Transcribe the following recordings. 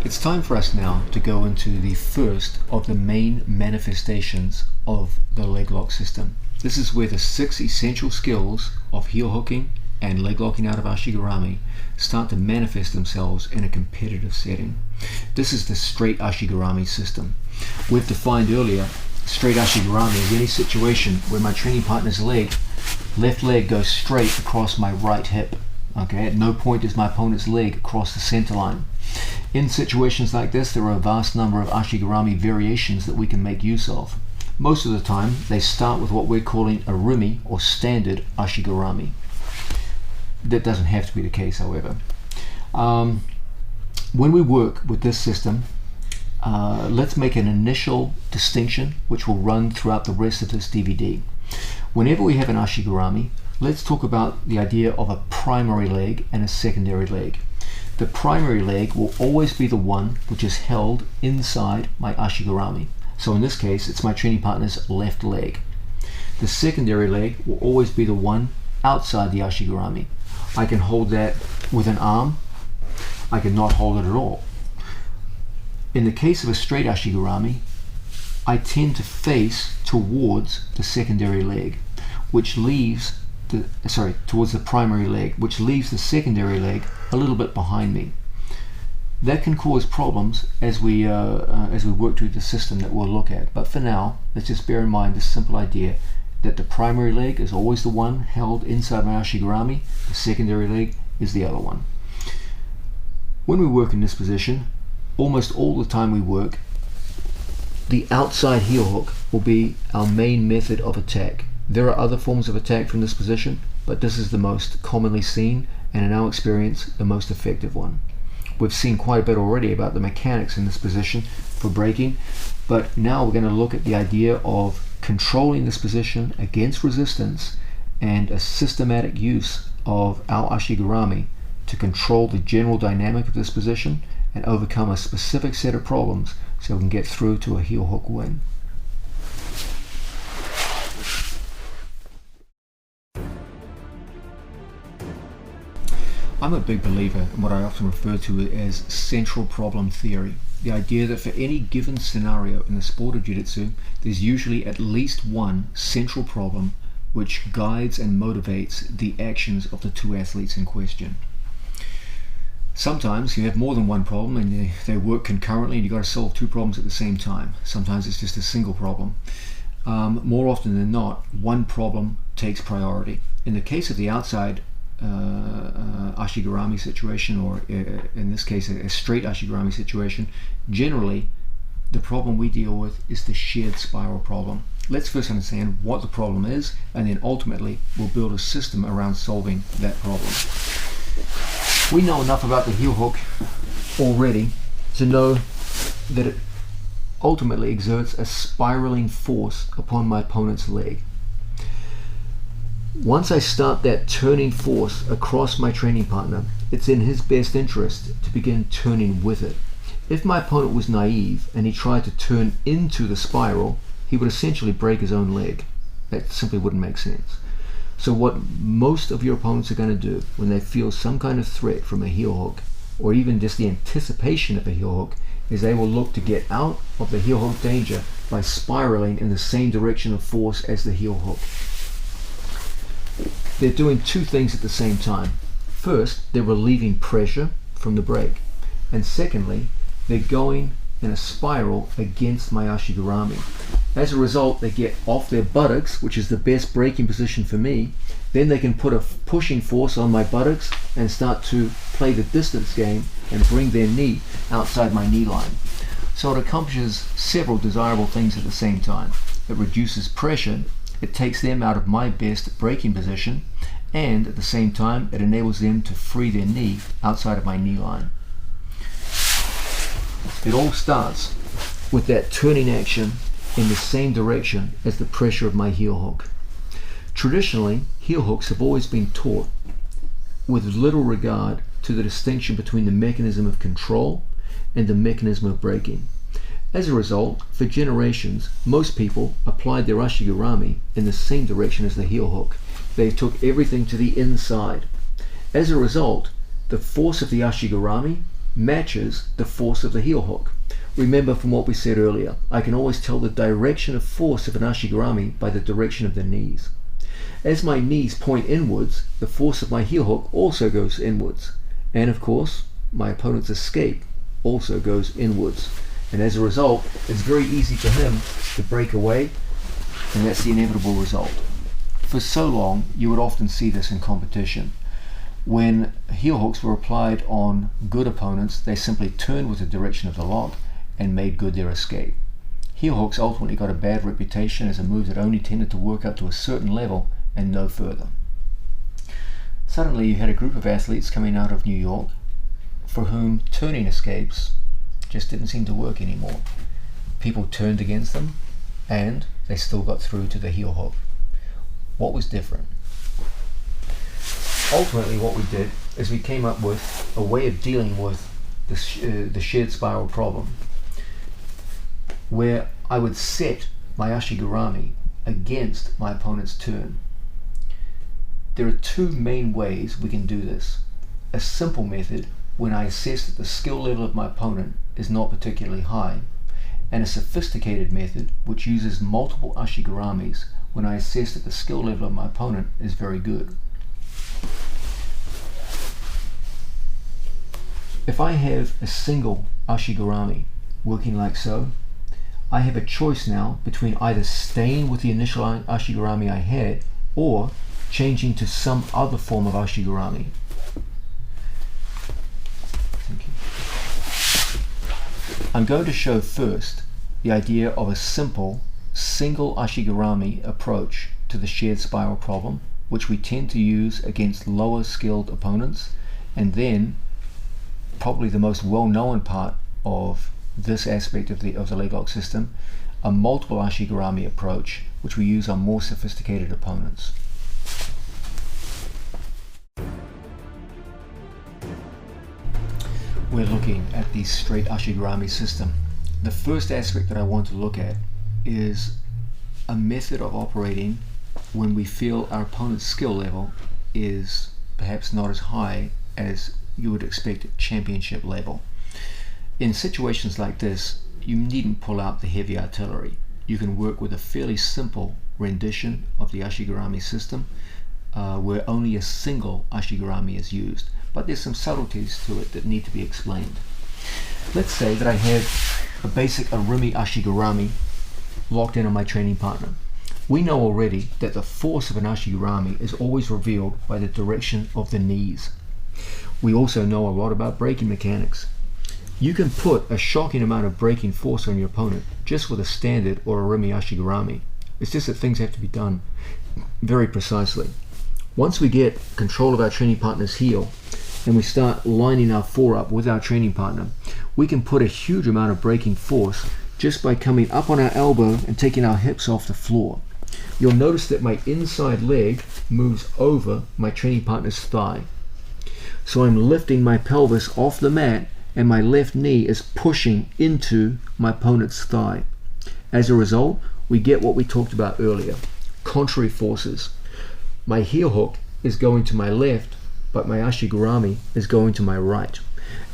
It's time for us now to go into the first of the main manifestations of the leg lock system. This is where the 6 essential skills of heel hooking and leg locking out of Ashigarami start to manifest themselves in a competitive setting. This is the straight Ashigarami system. We've defined earlier, straight Ashigarami is any situation where my training partner's left leg goes straight across my right hip. Okay, at no point does my opponent's leg cross the center line. In situations like this, there are a vast number of Ashigarami variations that we can make use of. Most of the time, they start with what we're calling a rumi or standard Ashigarami. That doesn't have to be the case, however. When we work with this system, let's make an initial distinction which will run throughout the rest of this DVD. Whenever we have an Ashigarami, let's talk about the idea of a primary leg and a secondary leg. The primary leg will always be the one which is held inside my Ashigarami. So in this case, it's my training partner's left leg. The secondary leg will always be the one outside the Ashigarami. I can hold that with an arm. I can not hold it at all. In the case of a straight Ashigarami, I tend to face towards the secondary leg, which leaves towards the primary leg, which leaves the secondary leg a little bit behind me. That can cause problems as we work through the system that we'll look at. But for now, let's just bear in mind this simple idea that the primary leg is always the one held inside my Ashigarami, the secondary leg is the other one. When we work in this position, almost all the time we work, the outside heel hook will be our main method of attack. There are other forms of attack from this position, but this is the most commonly seen and in our experience the most effective one. We've seen quite a bit already about the mechanics in this position for breaking, but now we're going to look at the idea of controlling this position against resistance and a systematic use of our Ashigarami to control the general dynamic of this position and overcome a specific set of problems so we can get through to a heel hook win. I'm a big believer in what I often refer to as central problem theory. The idea that for any given scenario in the sport of Jiu-Jitsu, there's usually at least one central problem which guides and motivates the actions of the two athletes in question. Sometimes you have more than one problem and they work concurrently and you've got to solve two problems at the same time. Sometimes it's just a single problem. More often than not, one problem takes priority. In the case of the outside Ashigarami situation, or in this case a straight Ashigarami situation, generally the problem we deal with is the shared spiral problem. Let's first understand what the problem is, and then ultimately we'll build a system around solving that problem. We know enough about the heel hook already to know that it ultimately exerts a spiraling force upon my opponent's leg. Once I start that turning force across my training partner, it's in his best interest to begin turning with it. If my opponent was naive and he tried to turn into the spiral, he would essentially break his own leg. That simply wouldn't make sense. So what most of your opponents are going to do when they feel some kind of threat from a heel hook, or even just the anticipation of a heel hook, is they will look to get out of the heel hook danger by spiraling in the same direction of force as the heel hook. They're doing two things at the same time. First, they're relieving pressure from the break, and secondly, they're going in a spiral against my Ashigarami. As a result, they get off their buttocks, which is the best breaking position for me. Then they can put a pushing force on my buttocks and start to play the distance game and bring their knee outside my knee line. So it accomplishes several desirable things at the same time. It reduces pressure, it takes them out of my best breaking position, and at the same time it enables them to free their knee outside of my knee line. It all starts with that turning action in the same direction as the pressure of my heel hook. Traditionally, heel hooks have always been taught with little regard to the distinction between the mechanism of control and the mechanism of breaking. As a result, for generations, most people applied their Ashigarami in the same direction as the heel hook. They took everything to the inside. As a result, the force of the Ashigarami matches the force of the heel hook. Remember from what we said earlier, I can always tell the direction of force of an ashigarami by the direction of the knees. As my knees point inwards, the force of my heel hook also goes inwards. And of course, my opponent's escape also goes inwards. And as a result, it's very easy for him to break away, and that's the inevitable result. For so long, you would often see this in competition. When heel hooks were applied on good opponents, they simply turned with the direction of the lock and made good their escape. Heel hooks ultimately got a bad reputation as a move that only tended to work up to a certain level and no further. Suddenly you had a group of athletes coming out of New York for whom turning escapes just didn't seem to work anymore. People turned against them and they still got through to the heel hook. What was different? Ultimately what we did is we came up with a way of dealing with the shared spiral problem, where I would set my ashigarami against my opponent's turn. There are two main ways we can do this. A simple method, when I assess that the skill level of my opponent is not particularly high, and a sophisticated method which uses multiple ashigaramis when I assess that the skill level of my opponent is very good. If I have a single ashigarami working like so, I have a choice now between either staying with the initial ashigarami I had or changing to some other form of ashigarami. Thank you. I'm going to show first the idea of a simple single ashigarami approach to the shared spiral problem, which we tend to use against lower skilled opponents, and then probably the most well-known part of this aspect of the leg lock system, a multiple ashigarami approach, which we use on more sophisticated opponents. We're looking at the straight ashigarami system. The first aspect that I want to look at is a method of operating when we feel our opponent's skill level is perhaps not as high as you would expect at championship level. In situations like this, you needn't pull out the heavy artillery. You can work with a fairly simple rendition of the ashigarami system where only a single ashigarami is used, but there's some subtleties to it that need to be explained. Let's say that I have a basic arumi ashigarami locked in on my training partner. We know already that the force of an ashigarami is always revealed by the direction of the knees. We also know a lot about braking mechanics. You can put a shocking amount of braking force on your opponent just with a standard or arumi ashigarami. It's just that things have to be done very precisely. Once we get control of our training partner's heel and we start lining our fore up with our training partner, we can put a huge amount of braking force just by coming up on our elbow and taking our hips off the floor. You'll notice that my inside leg moves over my training partner's thigh. So I'm lifting my pelvis off the mat and my left knee is pushing into my opponent's thigh. As a result, we get what we talked about earlier, contrary forces. My heel hook is going to my left, but my ashigarami is going to my right.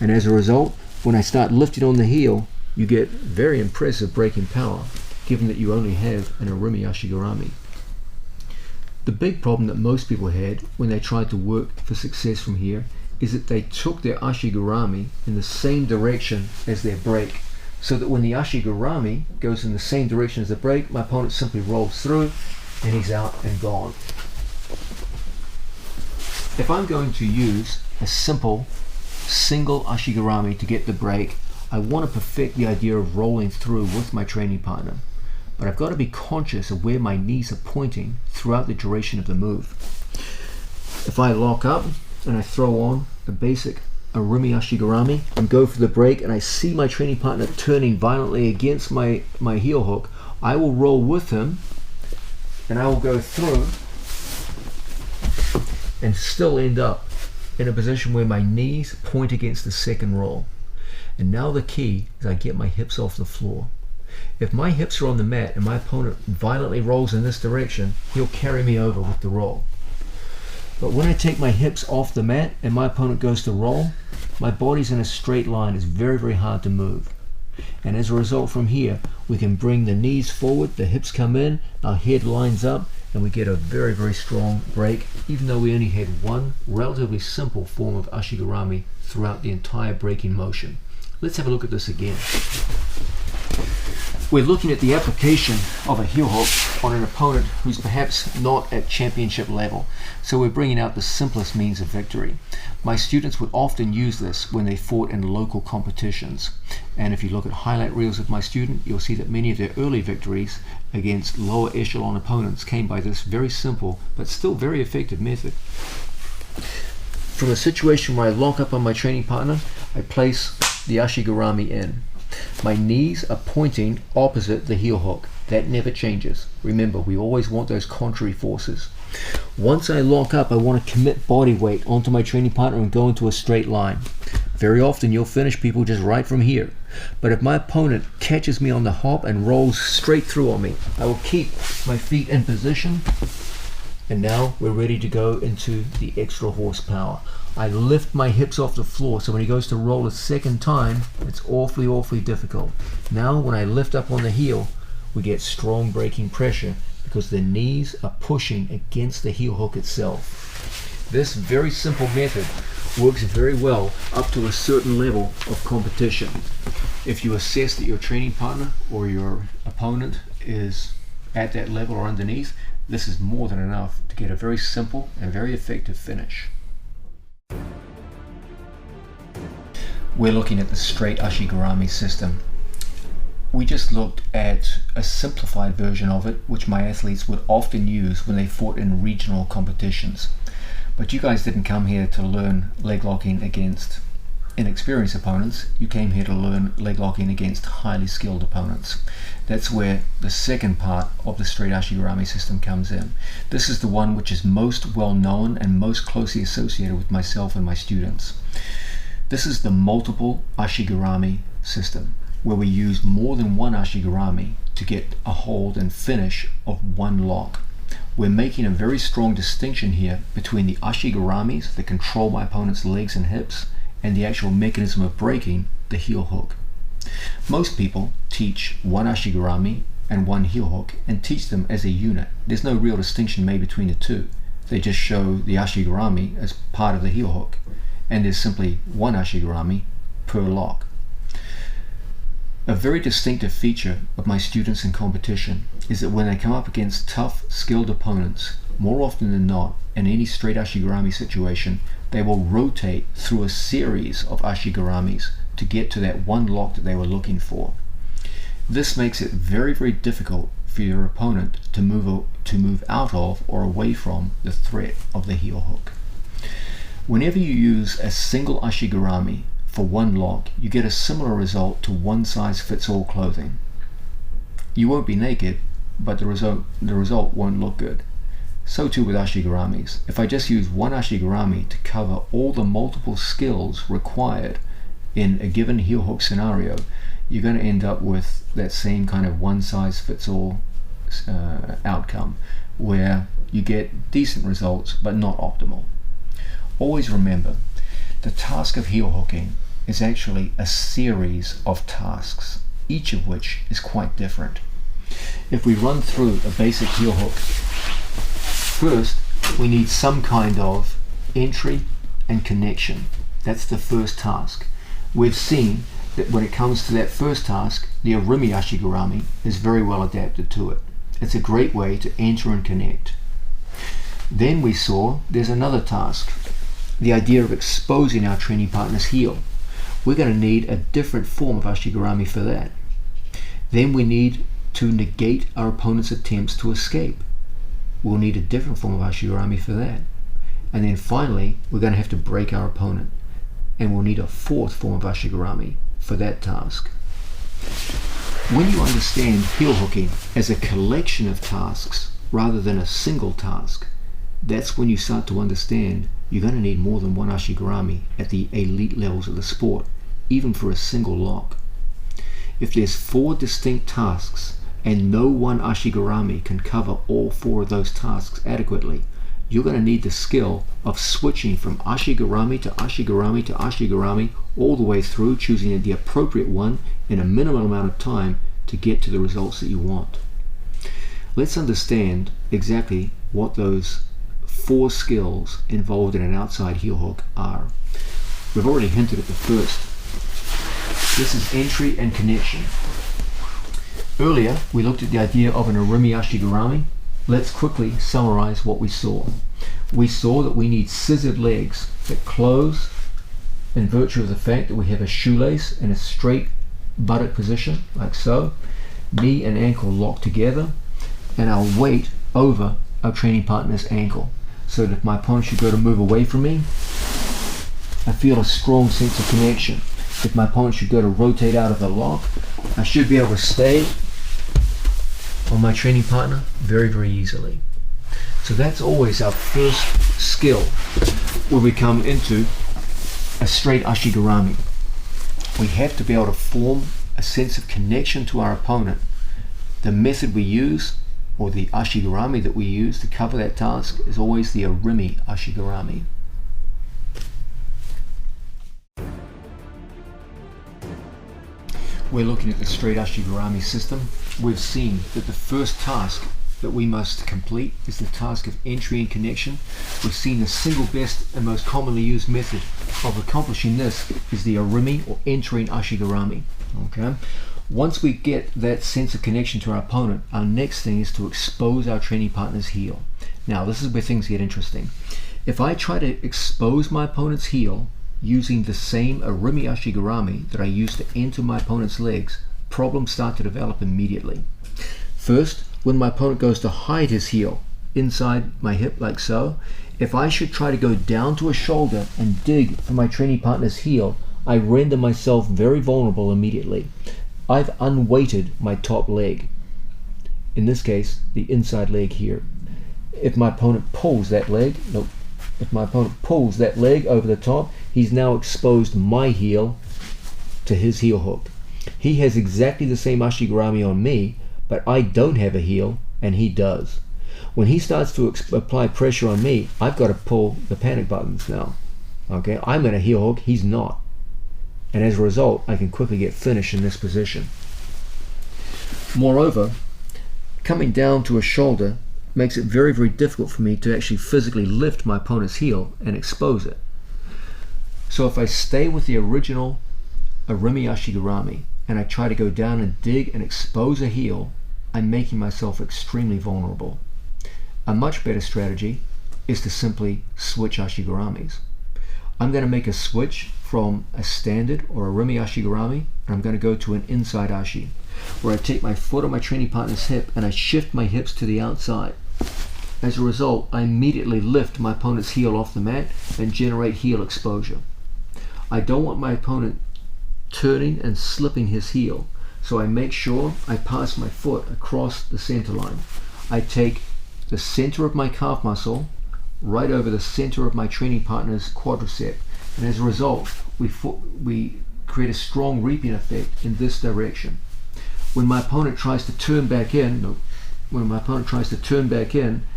And as a result, when I start lifting on the heel, you get very impressive braking power, given that you only have an arumi ashigarami. The big problem that most people had when they tried to work for success from here is that they took their ashigarami in the same direction as their brake, so that when the ashigarami goes in the same direction as the brake, my opponent simply rolls through and he's out and gone. If I'm going to use a simple single ashigarami to get the brake, I want to perfect the idea of rolling through with my training partner, but I've got to be conscious of where my knees are pointing throughout the duration of the move. If I lock up and I throw on a basic arumi ashigarami and go for the brake and I see my training partner turning violently against my heel hook, I will roll with him and I will go through and still end up in a position where my knees point against the second roll. And now the key is I get my hips off the floor. If my hips are on the mat and my opponent violently rolls in this direction, he'll carry me over with the roll. But when I take my hips off the mat and my opponent goes to roll, my body's in a straight line. It's very, very hard to move. And as a result, from here, we can bring the knees forward, the hips come in, our head lines up, and we get a very, very strong break, even though we only had one relatively simple form of Ashigarami throughout the entire breaking motion. Let's have a look at this again. We're looking at the application of a heel hook on an opponent who's perhaps not at championship level. So we're bringing out the simplest means of victory. My students would often use this when they fought in local competitions. And if you look at highlight reels of my student, you'll see that many of their early victories against lower echelon opponents came by this very simple but still very effective method. From a situation where I lock up on my training partner, I place the Ashigarami in. My knees are pointing opposite the heel hook. That never changes. Remember, we always want those contrary forces. Once I lock up, I want to commit body weight onto my training partner and go into a straight line. Very often you'll finish people just right from here. But if my opponent catches me on the hop and rolls straight through on me, I will keep my feet in position. And now we're ready to go into the extra horsepower. I lift my hips off the floor, so when he goes to roll a second time, it's awfully difficult. Now when I lift up on the heel, we get strong braking pressure because the knees are pushing against the heel hook itself. This very simple method works very well up to a certain level of competition. If you assess that your training partner or your opponent is at that level or underneath, this is more than enough to get a very simple and very effective finish. We're looking at the straight Ashigarami system. We just looked at a simplified version of it, which my athletes would often use when they fought in regional competitions. But you guys didn't come here to learn leg locking against inexperienced opponents. You came here to learn leg locking against highly skilled opponents. That's where the second part of the straight Ashigarami system comes in. This is the one which is most well known and most closely associated with myself and my students. This is the multiple Ashigarami system, where we use more than one Ashigarami to get a hold and finish of one lock. We're making a very strong distinction here between the Ashigaramis that control my opponent's legs and hips and the actual mechanism of breaking, the heel hook. Most people teach one Ashigarami and one heel hook and teach them as a unit. There's no real distinction made between the two. They just show the Ashigarami as part of the heel hook, and there's simply one Ashigarami per lock. A very distinctive feature of my students in competition is that when they come up against tough, skilled opponents, more often than not, in any straight Ashigarami situation, they will rotate through a series of Ashigaramis to get to that one lock that they were looking for. This makes it very difficult for your opponent to move out of or away from the threat of the heel hook. Whenever you use a single Ashigarami for one lock, you get a similar result to one-size-fits-all clothing. You won't be naked, but the result won't look good. So too with Ashigaramis. If I just use one Ashigarami to cover all the multiple skills required in a given heel hook scenario, you're going to end up with that same kind of one-size-fits-all outcome, where you get decent results but not optimal. Always remember, the task of heel hooking is actually a series of tasks, each of which is quite different. If we run through a basic heel hook, first we need some kind of entry and connection. That's the first task. We've seen that when it comes to that first task, the Orimi Ashigarami is very well adapted to it. It's a great way to enter and connect. Then we saw there's another task, the idea of exposing our training partner's heel. We're going to need a different form of Ashigarami for that. Then we need to negate our opponent's attempts to escape. We'll need a different form of Ashigarami for that. And then finally, we're going to have to break our opponent. And we'll need a fourth form of Ashigarami for that task. When you understand heel hooking as a collection of tasks rather than a single task, that's when you start to understand you're going to need more than one Ashigarami at the elite levels of the sport, even for a single lock. If there's 4 distinct tasks and no one Ashigarami can cover all 4 of those tasks adequately, you're going to need the skill of switching from ashigarami to ashigarami to ashigarami all the way through, choosing the appropriate one in a minimal amount of time to get to the results that you want. Let's understand exactly what those 4 skills involved in an outside heel hook are. We've already hinted at the first. This is entry and connection. Earlier, we looked at the idea of an Orimi Ashigarami. Let's quickly summarize what we saw. We saw that we need scissored legs that close in virtue of the fact that we have a shoelace in a straight buttock position, like so, knee and ankle locked together, and our weight over our training partner's ankle, so that if my opponent should go to move away from me, I feel a strong sense of connection. If my opponent should go to rotate out of the lock, I should be able to stay on my training partner very, very easily. So that's always our first skill when we come into a straight ashigarami. We have to be able to form a sense of connection to our opponent. The method we use, or the ashigarami that we use to cover that task, is always the Orimi Ashigarami. We're looking at the straight ashigarami system. We've seen that the first task that we must complete is the task of entry and connection. We've seen the single best and most commonly used method of accomplishing this is the Orimi, or entering ashigarami. Okay. Once we get that sense of connection to our opponent, our next thing is to expose our training partner's heel. Now, this is where things get interesting. If I try to expose my opponent's heel using the same Orimi Ashigarami that I used to enter my opponent's legs, problems start to develop immediately. First, when my opponent goes to hide his heel inside my hip like so, if I should try to go down to a shoulder and dig for my training partner's heel, I render myself very vulnerable immediately. I've unweighted my top leg, in this case the inside leg here. If my opponent pulls that leg, if my opponent pulls that leg over the top, he's now exposed my heel to his heel hook. He has exactly the same ashigarami on me, but I don't have a heel and he does. When he starts to apply pressure on me, I've got to pull the panic buttons now. Okay, I'm in a heel hook, he's not. And as a result, I can quickly get finished in this position. Moreover, coming down to a shoulder makes it very, very difficult for me to actually physically lift my opponent's heel and expose it. So if I stay with the original Orimi Ashigarami and I try to go down and dig and expose a heel, I'm making myself extremely vulnerable. A much better strategy is to simply switch ashigaramis. I'm going to make a switch from a standard or Orimi Ashigarami, and I'm going to go to an inside ashi, where I take my foot on my training partner's hip and I shift my hips to the outside. As a result, I immediately lift my opponent's heel off the mat and generate heel exposure. I don't want my opponent turning and slipping his heel, so I make sure I pass my foot across the center line. I take the center of my calf muscle right over the center of my training partner's quadricep, and as a result we create a strong reaping effect in this direction. When my opponent tries to turn back in,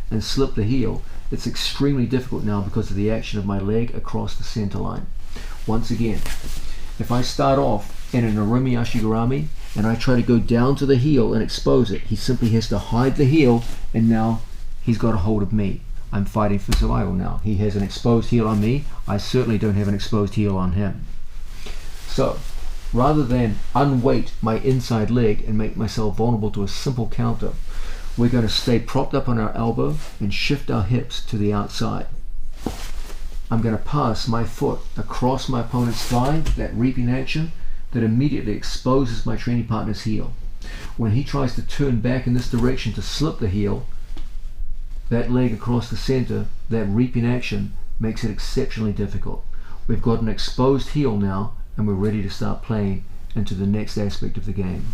and slip the heel, it's extremely difficult now because of the action of my leg across the center line. Once again, if I start off in an Orimi Ashigarami and I try to go down to the heel and expose it, he simply has to hide the heel, and now he's got a hold of me. I'm fighting for survival now. He has an exposed heel on me. I certainly don't have an exposed heel on him. So, rather than unweight my inside leg and make myself vulnerable to a simple counter, we're going to stay propped up on our elbow and shift our hips to the outside. I'm going to pass my foot across my opponent's thigh, that reaping action that immediately exposes my training partner's heel. When he tries to turn back in this direction to slip the heel, that leg across the center, that reaping action makes it exceptionally difficult. We've got an exposed heel now, and we're ready to start playing into the next aspect of the game.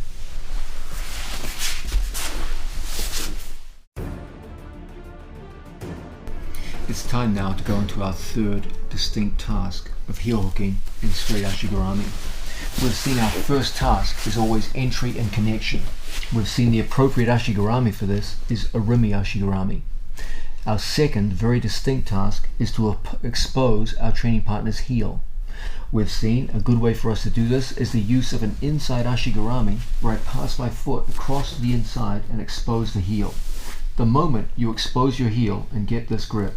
It's time now to go into our third distinct task of heel hooking in straight ashigarami. We've seen our first task is always entry and connection. We've seen the appropriate ashigarami for this is Orimi Ashigarami. Our second, very distinct task is to expose our training partner's heel. We've seen a good way for us to do this is the use of an inside ashigarami, where I pass my foot across the inside and expose the heel. The moment you expose your heel and get this grip,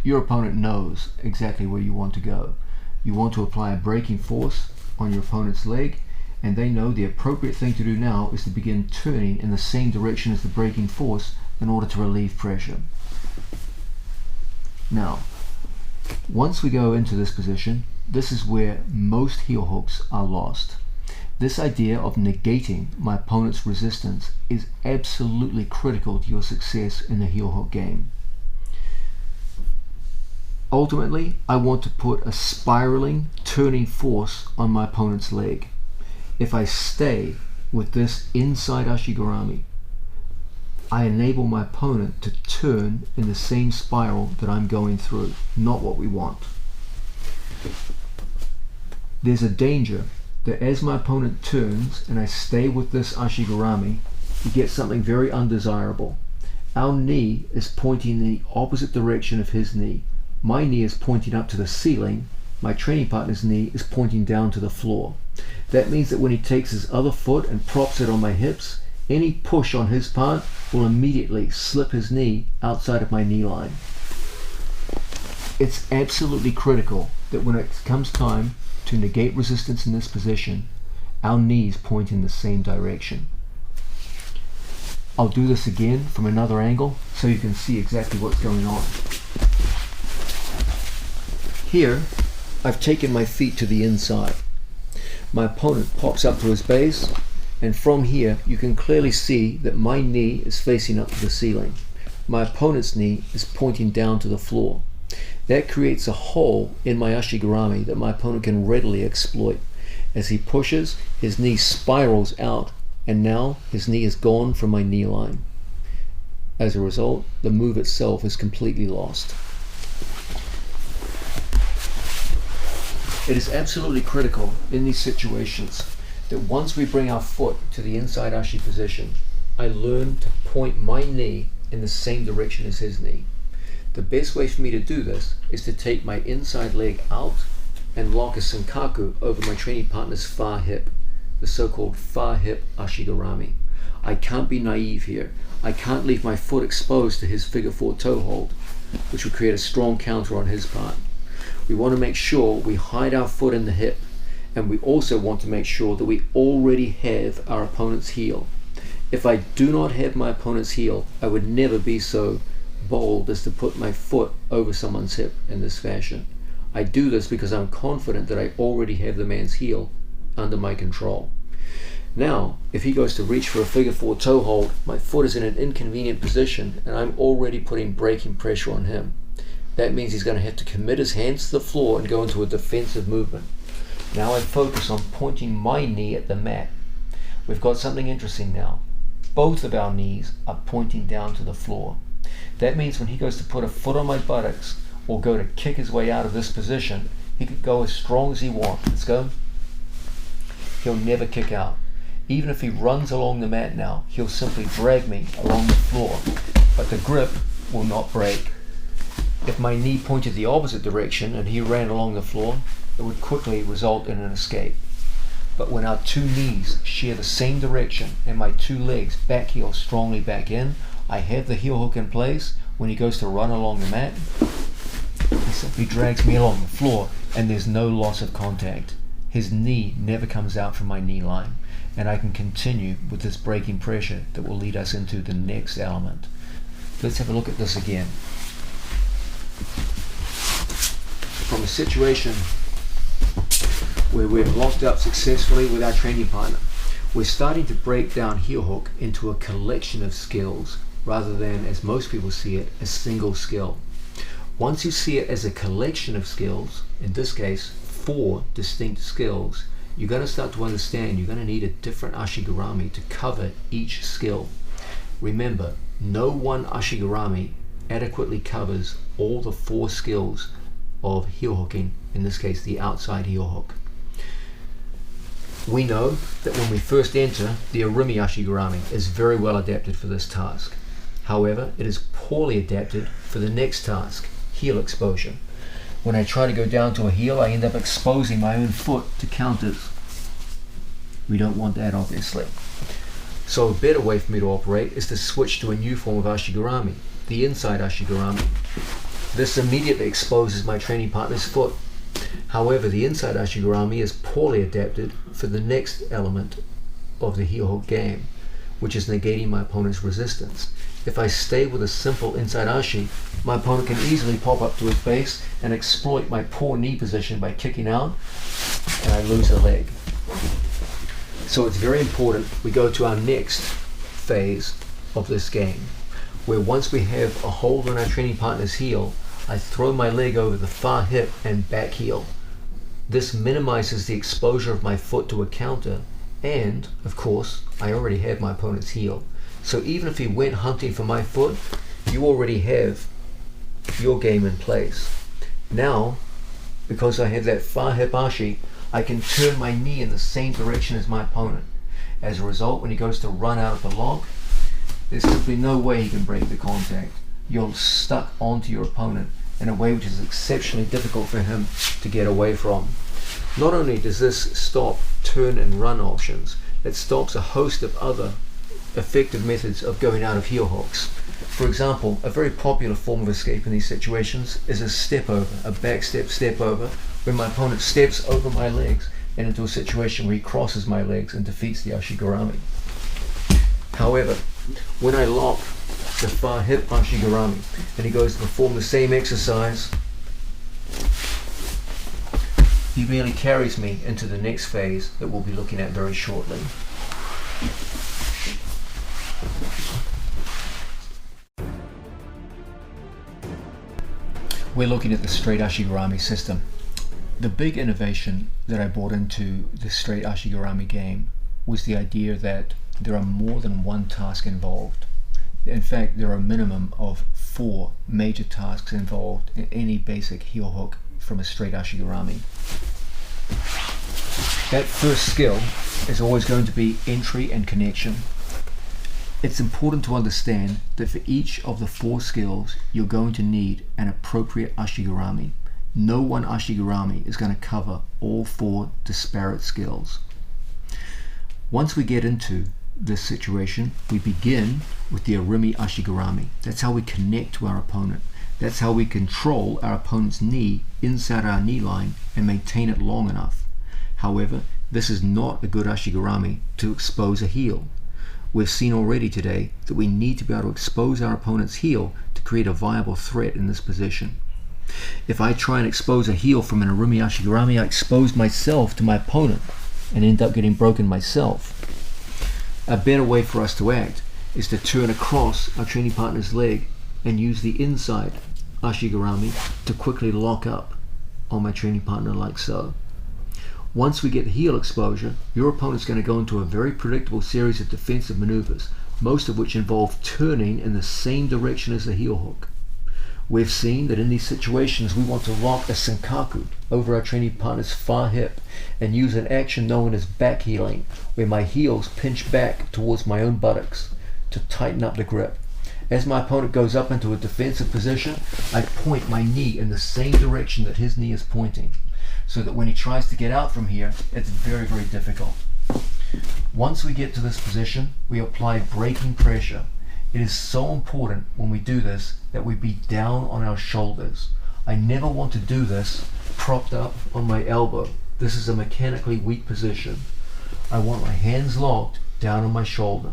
your opponent knows exactly where you want to go. You want to apply a braking force on your opponent's leg, and they know the appropriate thing to do now is to begin turning in the same direction as the braking force in order to relieve pressure. Now, once we go into this position, this is where most heel hooks are lost. This idea of negating my opponent's resistance is absolutely critical to your success in the heel hook game. Ultimately, I want to put a spiraling, turning force on my opponent's leg. If I stay with this inside ashigarami, I enable my opponent to turn in the same spiral that I'm going through, not what we want. There's a danger that as my opponent turns and I stay with this ashigarami, you get something very undesirable. Our knee is pointing in the opposite direction of his knee. My knee is pointing up to the ceiling. My training partner's knee is pointing down to the floor. That means that when he takes his other foot and props it on my hips, any push on his part will immediately slip his knee outside of my knee line. It's absolutely critical that when it comes time to negate resistance in this position, our knees point in the same direction. I'll do this again from another angle so you can see exactly what's going on. Here, I've taken my feet to the inside. My opponent pops up to his base, and from here you can clearly see that my knee is facing up to the ceiling. My opponent's knee is pointing down to the floor. That creates a hole in my ashigarami that my opponent can readily exploit. As he pushes, his knee spirals out, and now his knee is gone from my knee line. As a result, the move itself is completely lost. It is absolutely critical in these situations that once we bring our foot to the inside ashi position, I learn to point my knee in the same direction as his knee. The best way for me to do this is to take my inside leg out and lock a senkaku over my training partner's far hip, the so-called far hip ashigarami. I can't be naive here. I can't leave my foot exposed to his figure four toe hold, which would create a strong counter on his part. We want to make sure we hide our foot in the hip, and we also want to make sure that we already have our opponent's heel. If I do not have my opponent's heel, I would never be so bold as to put my foot over someone's hip in this fashion. I do this because I'm confident that I already have the man's heel under my control. Now, if he goes to reach for a figure four toe hold, my foot is in an inconvenient position and I'm already putting braking pressure on him. That means he's going to have to commit his hands to the floor and go into a defensive movement. Now I focus on pointing my knee at the mat. We've got something interesting now. Both of our knees are pointing down to the floor. That means when he goes to put a foot on my buttocks or go to kick his way out of this position, he could go as strong as he wants. Let's go. He'll never kick out. Even if he runs along the mat now, he'll simply drag me along the floor, but the grip will not break. If my knee pointed the opposite direction and he ran along the floor, it would quickly result in an escape. But when our two knees share the same direction and my two legs back heel strongly back in, I have the heel hook in place. When he goes to run along the mat, he simply drags me along the floor and there's no loss of contact. His knee never comes out from my knee line, and I can continue with this braking pressure that will lead us into the next element. Let's have a look at this again. From a situation where we've locked up successfully with our training partner, we're starting to break down heel hook into a collection of skills rather than, as most people see it, a single skill. Once you see it as a collection of skills, in this case 4 distinct skills, you're going to start to understand you're going to need a different ashigarami to cover each skill. Remember, no one ashigarami adequately covers all the 4 skills of heel hooking, in this case the outside heel hook. We know that when we first enter, the Orimi ashigarami is very well adapted for this task. However, it is poorly adapted for the next task, heel exposure. When I try to go down to a heel, I end up exposing my own foot to counters. We don't want that, obviously. So a better way for me to operate is to switch to a new form of ashigarami, the inside ashigarami. This immediately exposes my training partner's foot. However, the inside ashigarami is poorly adapted for the next element of the heel hook game, which is negating my opponent's resistance. If I stay with a simple inside ashi, my opponent can easily pop up to his base and exploit my poor knee position by kicking out, and I lose a leg. So it's very important we go to our next phase of this game, where once we have a hold on our training partner's heel, I throw my leg over the far hip and back heel. This minimizes the exposure of my foot to a counter, and, of course, I already have my opponent's heel. So even if he went hunting for my foot, you already have your game in place. Now, because I have that far hip ashi, I can turn my knee in the same direction as my opponent. As a result, when he goes to run out of the lock, there's simply no way he can break the contact. You're stuck onto your opponent in a way which is exceptionally difficult for him to get away from. Not only does this stop turn and run options, it stops a host of other effective methods of going out of heel hooks. For example, a very popular form of escape in these situations is a step over, a back step over, where my opponent steps over my legs and into a situation where he crosses my legs and defeats the ashigarami. However, when I lock the far hip ashigarami and he goes to perform the same exercise, he merely carries me into the next phase that we'll be looking at very shortly. We're looking at the straight ashigarami system. The big innovation that I brought into the straight ashigarami game was the idea that there are more than one task involved. In fact, there are a minimum of 4 major tasks involved in any basic heel hook from a straight ashigarami. That first skill is always going to be entry and connection. It's important to understand that for each of the 4 skills, you're going to need an appropriate ashigarami. No one ashigarami is going to cover all 4 disparate skills. Once we get into this situation, we begin with the Arimi ashigarami. That's how we connect to our opponent. That's how we control our opponent's knee inside our knee line and maintain it long enough. However, this is not a good ashigarami to expose a heel. We've seen already today that we need to be able to expose our opponent's heel to create a viable threat in this position. If I try and expose a heel from an Arimi ashigarami, I expose myself to my opponent and end up getting broken myself. A better way for us to act is to turn across our training partner's leg and use the inside ashigarami to quickly lock up on my training partner like so. Once we get the heel exposure, your opponent's going to go into a very predictable series of defensive maneuvers, most of which involve turning in the same direction as the heel hook. We've seen that in these situations we want to lock a senkaku over our training partner's far hip and use an action known as back heeling, where my heels pinch back towards my own buttocks to tighten up the grip. As my opponent goes up into a defensive position, I point my knee in the same direction that his knee is pointing, so that when he tries to get out from here, it's very, very difficult. Once we get to this position, we apply braking pressure. It is so important when we do this that we be down on our shoulders. I never want to do this propped up on my elbow. This is a mechanically weak position. I want my hands locked down on my shoulder.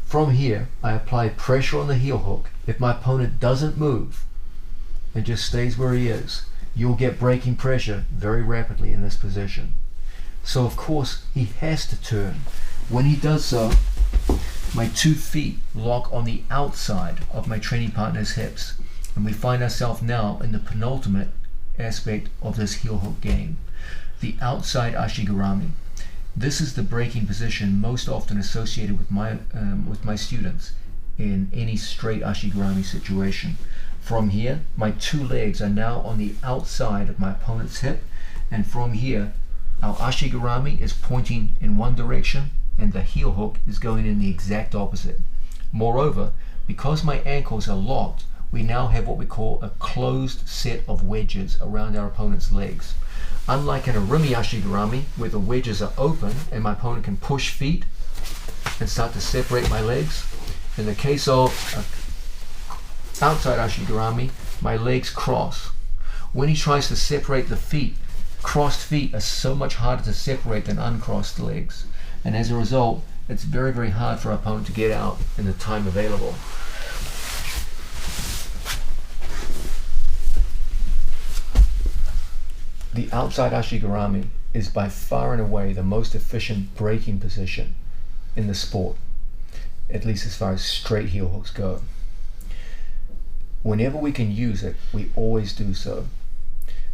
From here, I apply pressure on the heel hook. If my opponent doesn't move and just stays where he is, you'll get braking pressure very rapidly in this position. So of course, he has to turn. When he does so, my 2 feet lock on the outside of my training partner's hips, and we find ourselves now in the penultimate aspect of this heel hook game, the outside ashigarami. This is the braking position most often associated with my students in any straight ashigarami situation. From here, my 2 legs are now on the outside of my opponent's hip, and from here, our ashigarami is pointing in one direction and the heel hook is going in the exact opposite. Moreover, Because my ankles are locked, we now have what we call a closed set of wedges around our opponent's legs. Unlike in a Rimi Ashigarami, where the wedges are open and my opponent can push feet and start to separate my legs, in the case of outside Ashigarami, my legs cross. When he tries to separate the feet, crossed feet are so much harder to separate than uncrossed legs. And as a result, it's very, very hard for our opponent to get out in the time available. The outside Ashigarami is by far and away the most efficient breaking position in the sport, at least as far as straight heel hooks go. Whenever we can use it, we always do so.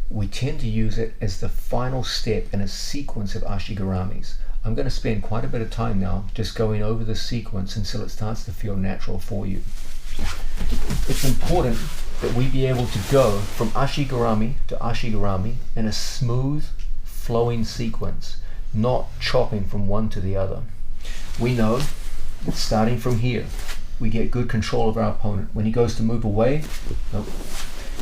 We tend to use it as the final step in a sequence of Ashigaramis. I'm going to spend quite a bit of time now just going over the sequence until it starts to feel natural for you. It's important that we be able to go from Ashigarami to Ashigarami in a smooth, flowing sequence, not chopping from one to the other. We know that starting from here, we get good control of our opponent. When he goes to move away, nope,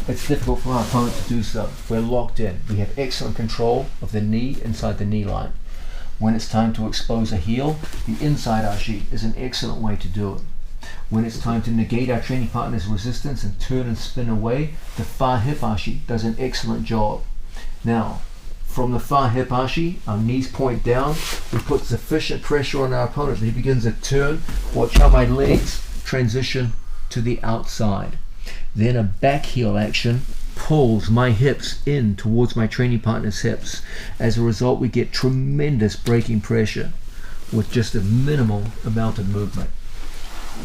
it's difficult for our opponent to do so. We're locked in. We have excellent control of the knee inside the knee line. When it's time to expose a heel, the inside Ashi is an excellent way to do it. When it's time to negate our training partner's resistance and turn and spin away, the far hip Ashi does an excellent job. Now, from the far hip Ashi, our knees point down, we put sufficient pressure on our opponent that he begins to turn. Watch how my legs transition to the outside. Then a back heel action pulls my hips in towards my training partner's hips. As a result, we get tremendous braking pressure with just a minimal amount of movement.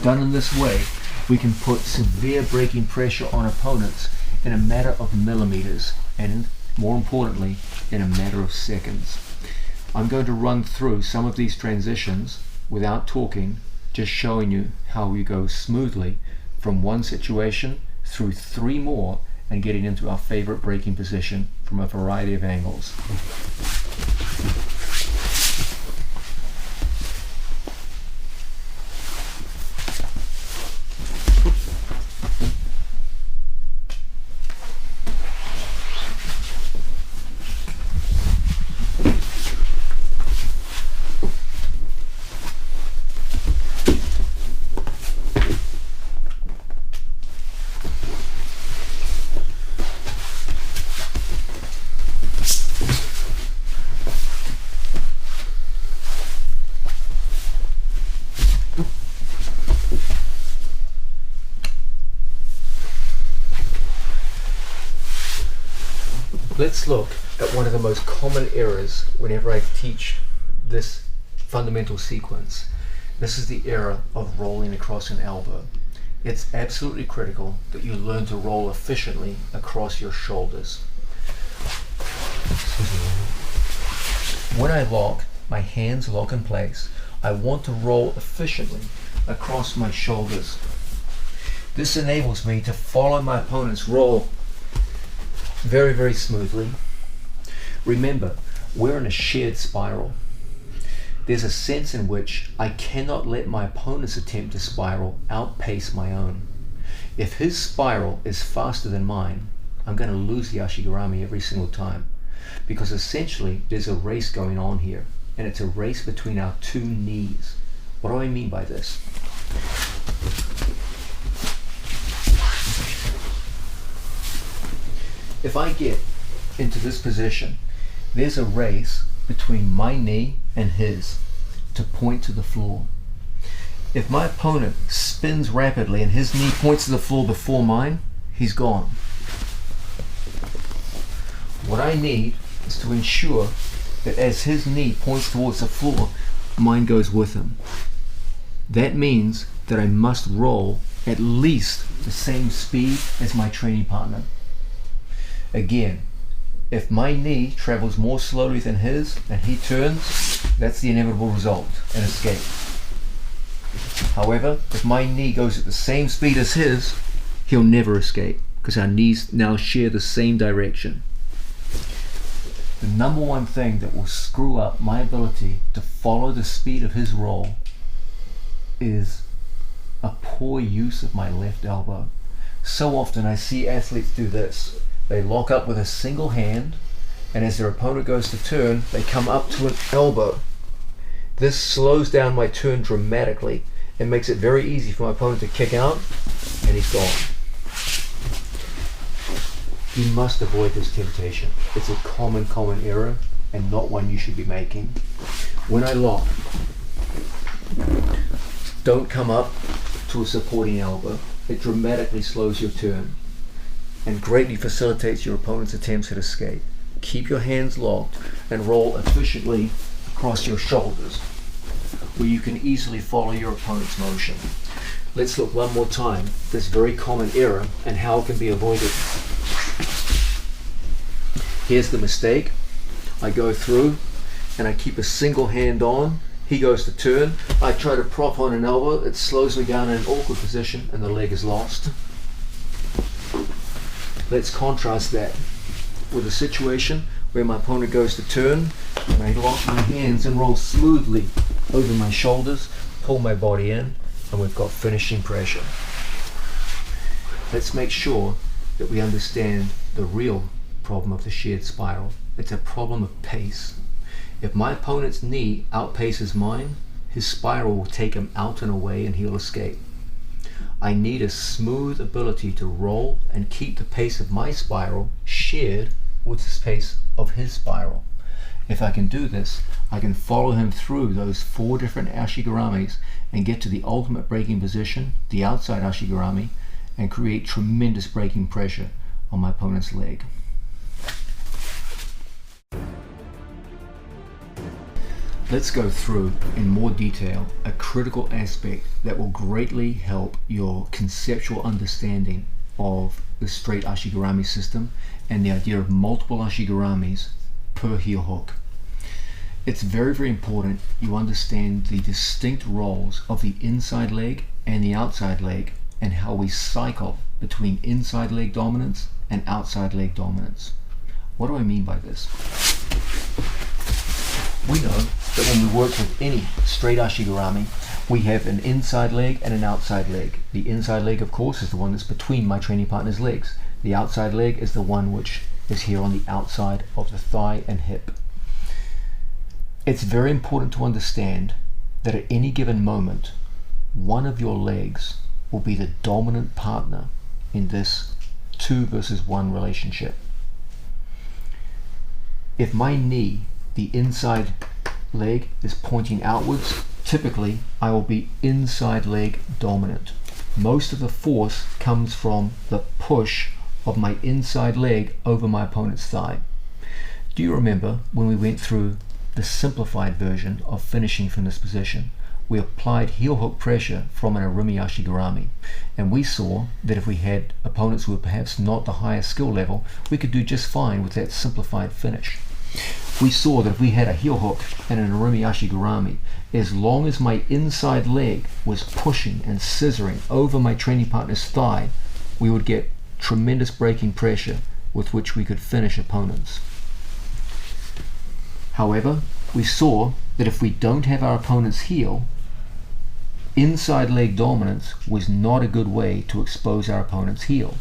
Done in this way, we can put severe braking pressure on opponents in a matter of millimeters and, more importantly, in a matter of seconds. I'm going to run through some of these transitions without talking, just showing you how we go smoothly from one situation through three more and getting into our favorite braking position from a variety of angles. Let's look at one of the most common errors whenever I teach this fundamental sequence. This is the error of rolling across an elbow. It's absolutely critical that you learn to roll efficiently across your shoulders. When I lock, my hands lock in place. I want to roll efficiently across my shoulders. This enables me to follow my opponent's roll very, very smoothly. Remember, we're in a shared spiral. There's a sense in which I cannot let my opponent's attempt to spiral outpace my own. If his spiral is faster than mine, I'm going to lose the Ashigarami every single time, because essentially there's a race going on here, and it's a race between our two knees. What do I mean by this? If I get into this position, there's a race between my knee and his to point to the floor. If my opponent spins rapidly and his knee points to the floor before mine, he's gone. What I need is to ensure that as his knee points towards the floor, mine goes with him. That means that I must roll at least the same speed as my training partner. Again, if my knee travels more slowly than his and he turns, that's the inevitable result, an escape. However, if my knee goes at the same speed as his, he'll never escape, because our knees now share the same direction. The number one thing that will screw up my ability to follow the speed of his roll is a poor use of my left elbow. So often I see athletes do this. They lock up with a single hand, and as their opponent goes to turn, they come up to an elbow. This slows down my turn dramatically and makes it very easy for my opponent to kick out, and he's gone. You must avoid this temptation. It's a common error and not one you should be making. When I lock, don't come up to a supporting elbow. It dramatically slows your turn and greatly facilitates your opponent's attempts at escape. Keep your hands locked and roll efficiently across your shoulders, where you can easily follow your opponent's motion. Let's look one more time, this very common error and how it can be avoided. Here's the mistake. I go through and I keep a single hand on. He goes to turn. I try to prop on an elbow. It slows me down in an awkward position and the leg is lost. Let's contrast that with a situation where my opponent goes to turn and I lock my hands and roll smoothly over my shoulders, pull my body in, and we've got finishing pressure. Let's make sure that we understand the real problem of the shared spiral. It's a problem of pace. If my opponent's knee outpaces mine, his spiral will take him out and away and he'll escape. I need a smooth ability to roll and keep the pace of my spiral shared with the pace of his spiral. If I can do this, I can follow him through those 4 different Ashigaramis and get to the ultimate breaking position, the outside Ashigarami, and create tremendous breaking pressure on my opponent's leg. Let's go through in more detail a critical aspect that will greatly help your conceptual understanding of the straight Ashigarami system and the idea of multiple Ashigaramis per heel hook. It's very important you understand the distinct roles of the inside leg and the outside leg and how we cycle between inside leg dominance and outside leg dominance. What do I mean by this? We know that when we work with any straight Ashigarami, we have an inside leg and an outside leg. The inside leg, of course, is the one that's between my training partner's legs. The outside leg is the one which is here on the outside of the thigh and hip. It's very important to understand that at any given moment, one of your legs will be the dominant partner in this 2 versus 1 relationship. If my knee, the inside leg, is pointing outwards, typically I will be inside leg dominant. Most of the force comes from the push of my inside leg over my opponent's thigh. Do you remember when we went through the simplified version of finishing from this position? We applied heel hook pressure from an Arumi Ashigarami, and we saw that if we had opponents who were perhaps not the highest skill level, we could do just fine with that simplified finish. We saw that if we had a heel hook and an Arumi Ashigarami, as long as my inside leg was pushing and scissoring over my training partner's thigh, we would get tremendous breaking pressure with which we could finish opponents. However, we saw that if we don't have our opponent's heel, inside leg dominance was not a good way to expose our opponent's heel.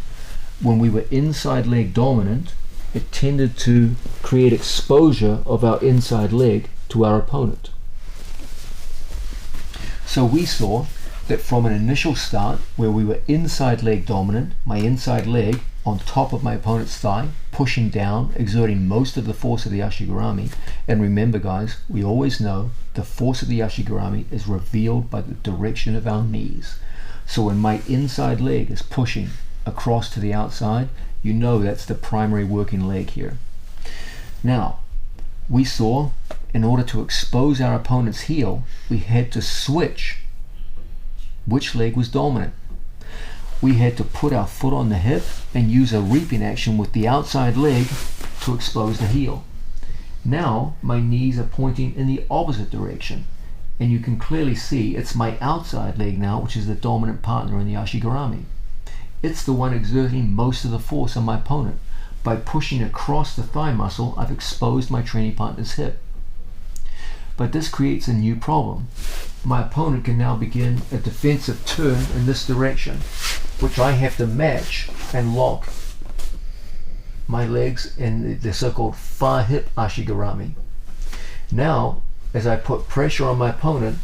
When we were inside leg dominant, it tended to create exposure of our inside leg to our opponent. So we saw that from an initial start where we were inside leg dominant, my inside leg on top of my opponent's thigh, pushing down, exerting most of the force of the Ashigarami. And remember guys, we always know the force of the Ashigarami is revealed by the direction of our knees. So when my inside leg is pushing across to the outside, you know that's the primary working leg here. Now, we saw in order to expose our opponent's heel, we had to switch which leg was dominant. We had to put our foot on the hip and use a reaping action with the outside leg to expose the heel. Now my knees are pointing in the opposite direction, and you can clearly see it's my outside leg now which is the dominant partner in the Ashigarami. It's the one exerting most of the force on my opponent. By pushing across the thigh muscle, I've exposed my training partner's hip. But this creates a new problem. my opponent can now begin a defensive turn in this direction, which I have to match and lock my legs in the so-called far hip ashigarami. Now, as I put pressure on my opponent,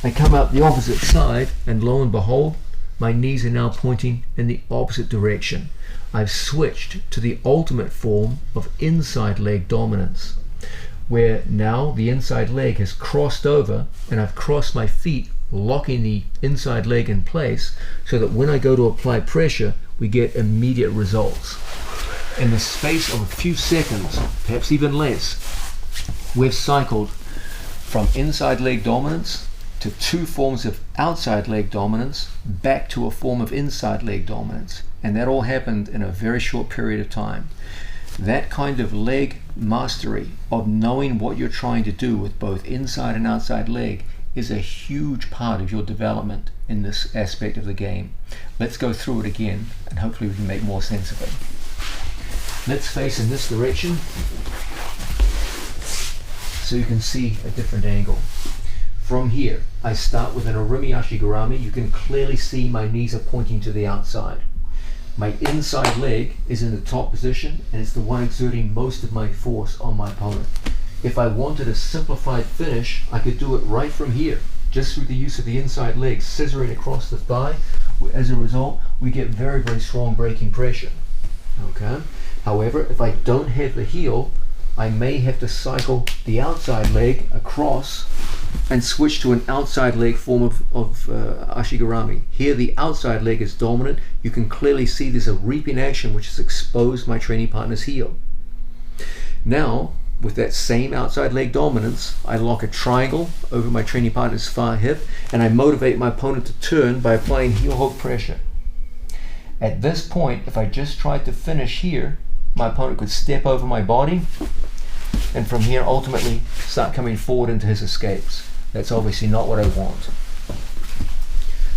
I come out the opposite side, and lo and behold, my knees are now pointing in the opposite direction. I've switched to the ultimate form of inside leg dominance, where now the inside leg has crossed over and I've crossed my feet, locking the inside leg in place so that when I go to apply pressure, we get immediate results. In the space of a few seconds, perhaps even less, we've cycled from inside leg dominance to two forms of outside leg dominance back to a form of inside leg dominance. And that all happened in a very short period of time. That kind of leg mastery of knowing what you're trying to do with both inside and outside leg is a huge part of your development in this aspect of the game. Let's go through it again and hopefully we can make more sense of it. Let's face in this direction so you can see a different angle. From here, I start with an Orumi Ashigarami. You can clearly see my knees are pointing to the outside. My inside leg is in the top position and it's the one exerting most of my force on my opponent. If I wanted a simplified finish, I could do it right from here, just through the use of the inside leg, scissoring across the thigh. As a result, we get very, very strong braking pressure. Okay. However, if I don't have the heel, I may have to cycle the outside leg across and switch to an outside leg form of Ashigarami. Here the outside leg is dominant. You can clearly see there's a reaping action which has exposed my training partner's heel. Now, with that same outside leg dominance, I lock a triangle over my training partner's far hip and I motivate my opponent to turn by applying heel hook pressure. At this point, if I just tried to finish here, my opponent could step over my body and from here ultimately start coming forward into his escapes. That's obviously not what I want.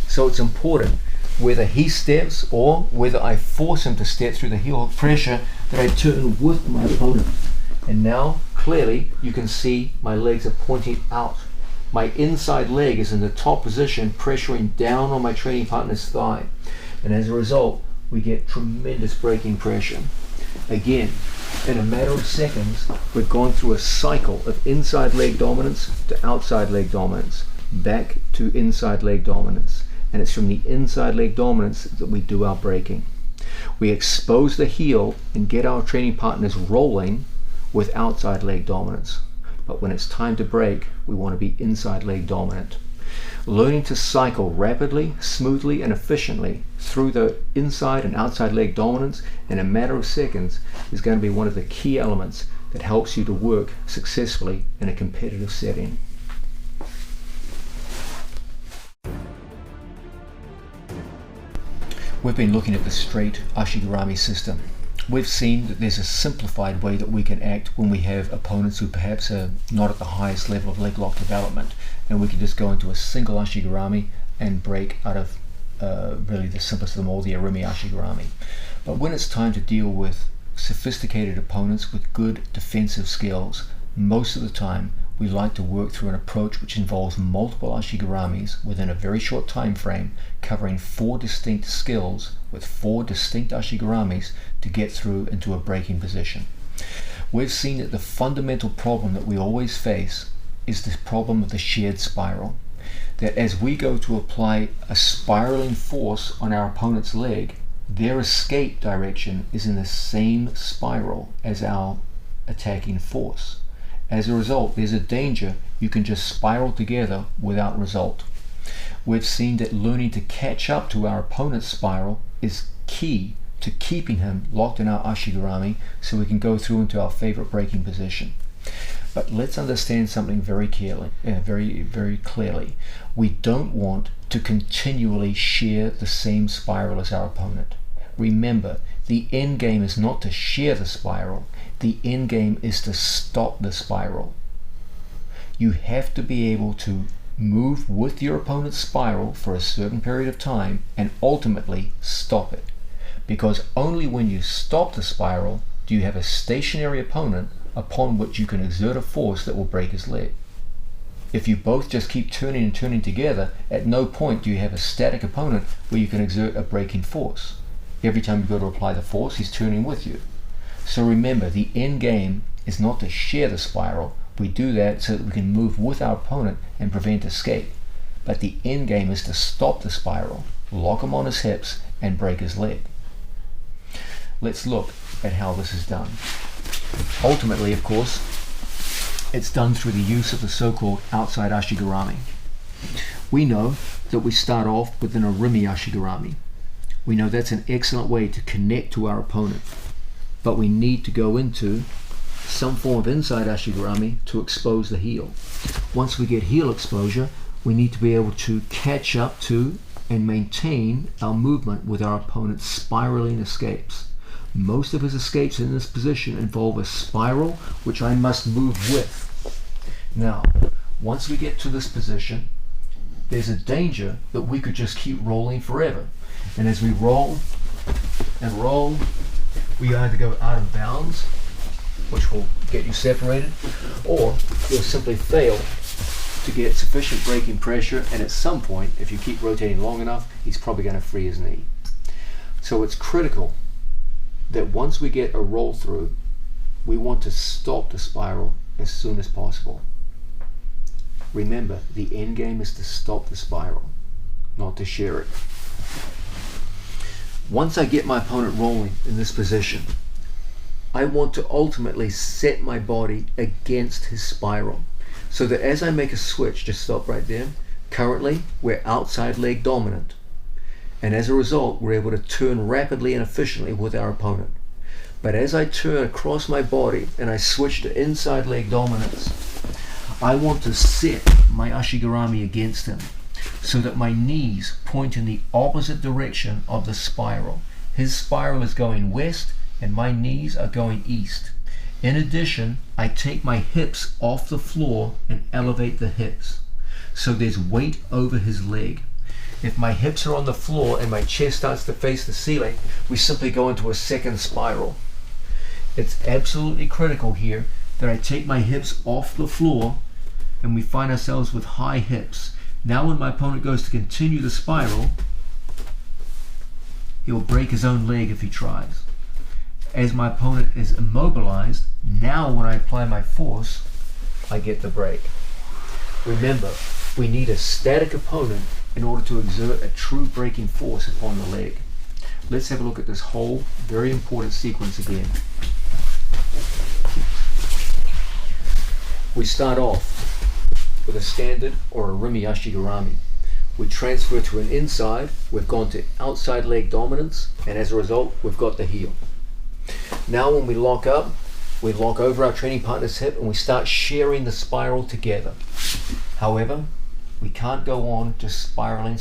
So it's important, whether he steps or whether I force him to step through the heel hook pressure, that I turn with my opponent. And now clearly you can see my legs are pointing out. My inside leg is in the top position, pressuring down on my training partner's thigh. And as a result, we get tremendous braking pressure. Again, in a matter of seconds, we've gone through a cycle of inside leg dominance to outside leg dominance, back to inside leg dominance. And it's from the inside leg dominance that we do our braking. We expose the heel and get our training partners rolling with outside leg dominance. But when it's time to brake, we want to be inside leg dominant. Learning to cycle rapidly, smoothly, and efficiently through the inside and outside leg dominance in a matter of seconds is going to be one of the key elements that helps you to work successfully in a competitive setting. We've been looking at the straight Ashigarami system. We've seen that there's a simplified way that we can act when we have opponents who perhaps are not at the highest level of leg lock development, and we can just go into a single Ashigarami and break out of really the simplest of them all, the Orumi Ashigarami. But when it's time to deal with sophisticated opponents with good defensive skills, most of the time we like to work through an approach which involves multiple Ashigaramis within a very short time frame, covering 4 distinct skills with 4 distinct Ashigaramis to get through into a braking position. We've seen that the fundamental problem that we always face is the problem of the shared spiral. That as we go to apply a spiraling force on our opponent's leg, their escape direction is in the same spiral as our attacking force. As a result, there's a danger you can just spiral together without result. We've seen that learning to catch up to our opponent's spiral is key to keeping him locked in our Ashigarami so we can go through into our favorite braking position. But let's understand something very clearly. We don't want to continually share the same spiral as our opponent. Remember, the end game is not to share the spiral. The end game is to stop the spiral. You have to be able to move with your opponent's spiral for a certain period of time and ultimately stop it. Because only when you stop the spiral do you have a stationary opponent upon which you can exert a force that will break his leg. If you both just keep turning and turning together, at no point do you have a static opponent where you can exert a braking force. Every time you go to apply the force, he's turning with you. So remember, the end game is not to share the spiral. We do that so that we can move with our opponent and prevent escape. But the end game is to stop the spiral, lock him on his hips, and break his leg. Let's look at how this is done. Ultimately, of course, it's done through the use of the so-called outside ashigarami. We know that we start off with an orimi ashigarami. We know that's an excellent way to connect to our opponent, but we need to go into some form of inside ashigarami to expose the heel. Once we get heel exposure, we need to be able to catch up to and maintain our movement with our opponent's spiraling escapes. Most of his escapes in this position involve a spiral, which I must move with. Now, once we get to this position, there's a danger that we could just keep rolling forever. And as we roll and roll, we either go out of bounds, which will get you separated, or you'll simply fail to get sufficient braking pressure, and at some point, if you keep rotating long enough, he's probably going to free his knee. So it's critical that once we get a roll through, we want to stop the spiral as soon as possible. Remember, the end game is to stop the spiral, not to share it. Once I get my opponent rolling in this position, I want to ultimately set my body against his spiral, so that as I make a switch, just stop right there, currently we're outside leg dominant, and as a result we're able to turn rapidly and efficiently with our opponent. But as I turn across my body and I switch to inside leg dominance, I want to set my ashigarami against him so that my knees point in the opposite direction of the spiral. His spiral is going west and my knees are going east. In addition, I take my hips off the floor and elevate the hips, so there's weight over his leg. If my hips are on the floor and my chest starts to face the ceiling, we simply go into a second spiral. It's absolutely critical here that I take my hips off the floor and we find ourselves with high hips. Now when my opponent goes to continue the spiral, he'll break his own leg if he tries. As my opponent is immobilized, now when I apply my force, I get the break. Remember, we need a static opponent in order to exert a true braking force upon the leg. Let's have a look at this whole very important sequence again. We start off with a standard or a orimi ashigarami. We transfer to an inside, we've gone to outside leg dominance, and as a result, we've got the heel. Now when we lock up, we lock over our training partner's hip and we start sharing the spiral together. However, we can't go on just spiraling.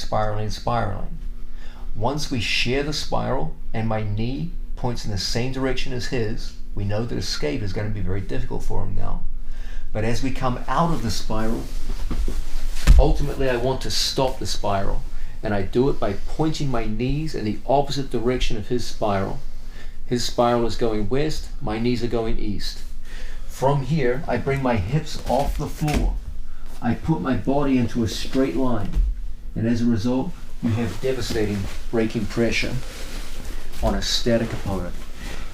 Once we share the spiral and my knee points in the same direction as his, we know that escape is going to be very difficult for him now. But as we come out of the spiral, ultimately I want to stop the spiral, and I do it by pointing my knees in the opposite direction of his spiral. His spiral is going west, my knees are going east. From here, I bring my hips off the floor. I put my body into a straight line, and as a result, you have devastating braking pressure on a static opponent.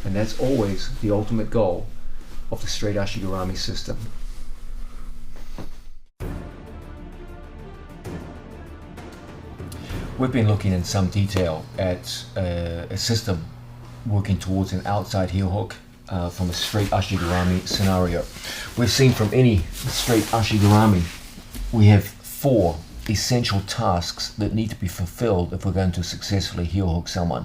And that's always the ultimate goal of the straight ashigarami system. We've been looking in some detail at a system working towards an outside heel hook from a straight ashigarami scenario. We've seen from any straight ashigarami, we have 4 essential tasks that need to be fulfilled if we're going to successfully heel hook someone.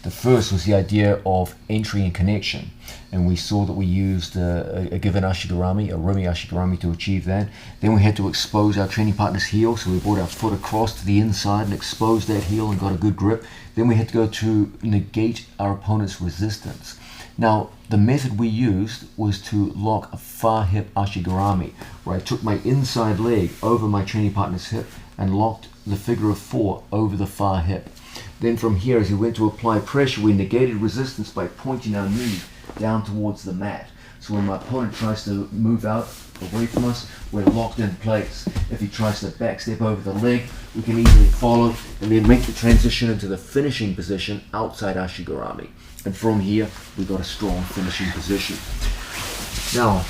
The first was the idea of entry and connection, and we saw that we used a given ashigarami, a orimi ashigarami, to achieve that. Then we had to expose our training partner's heel, so we brought our foot across to the inside and exposed that heel and got a good grip. Then we had to go to negate our opponent's resistance. Now, the method we used was to lock a far hip ashigarami, where I took my inside leg over my training partner's hip and locked the figure of 4 over the far hip. Then from here, as we went to apply pressure, we negated resistance by pointing our knee down towards the mat. So when my opponent tries to move out away from us, we're locked in place. If he tries to backstep over the leg, we can easily follow and then make the transition into the finishing position outside Ashigarami. And from here, we've got a strong finishing position. Now,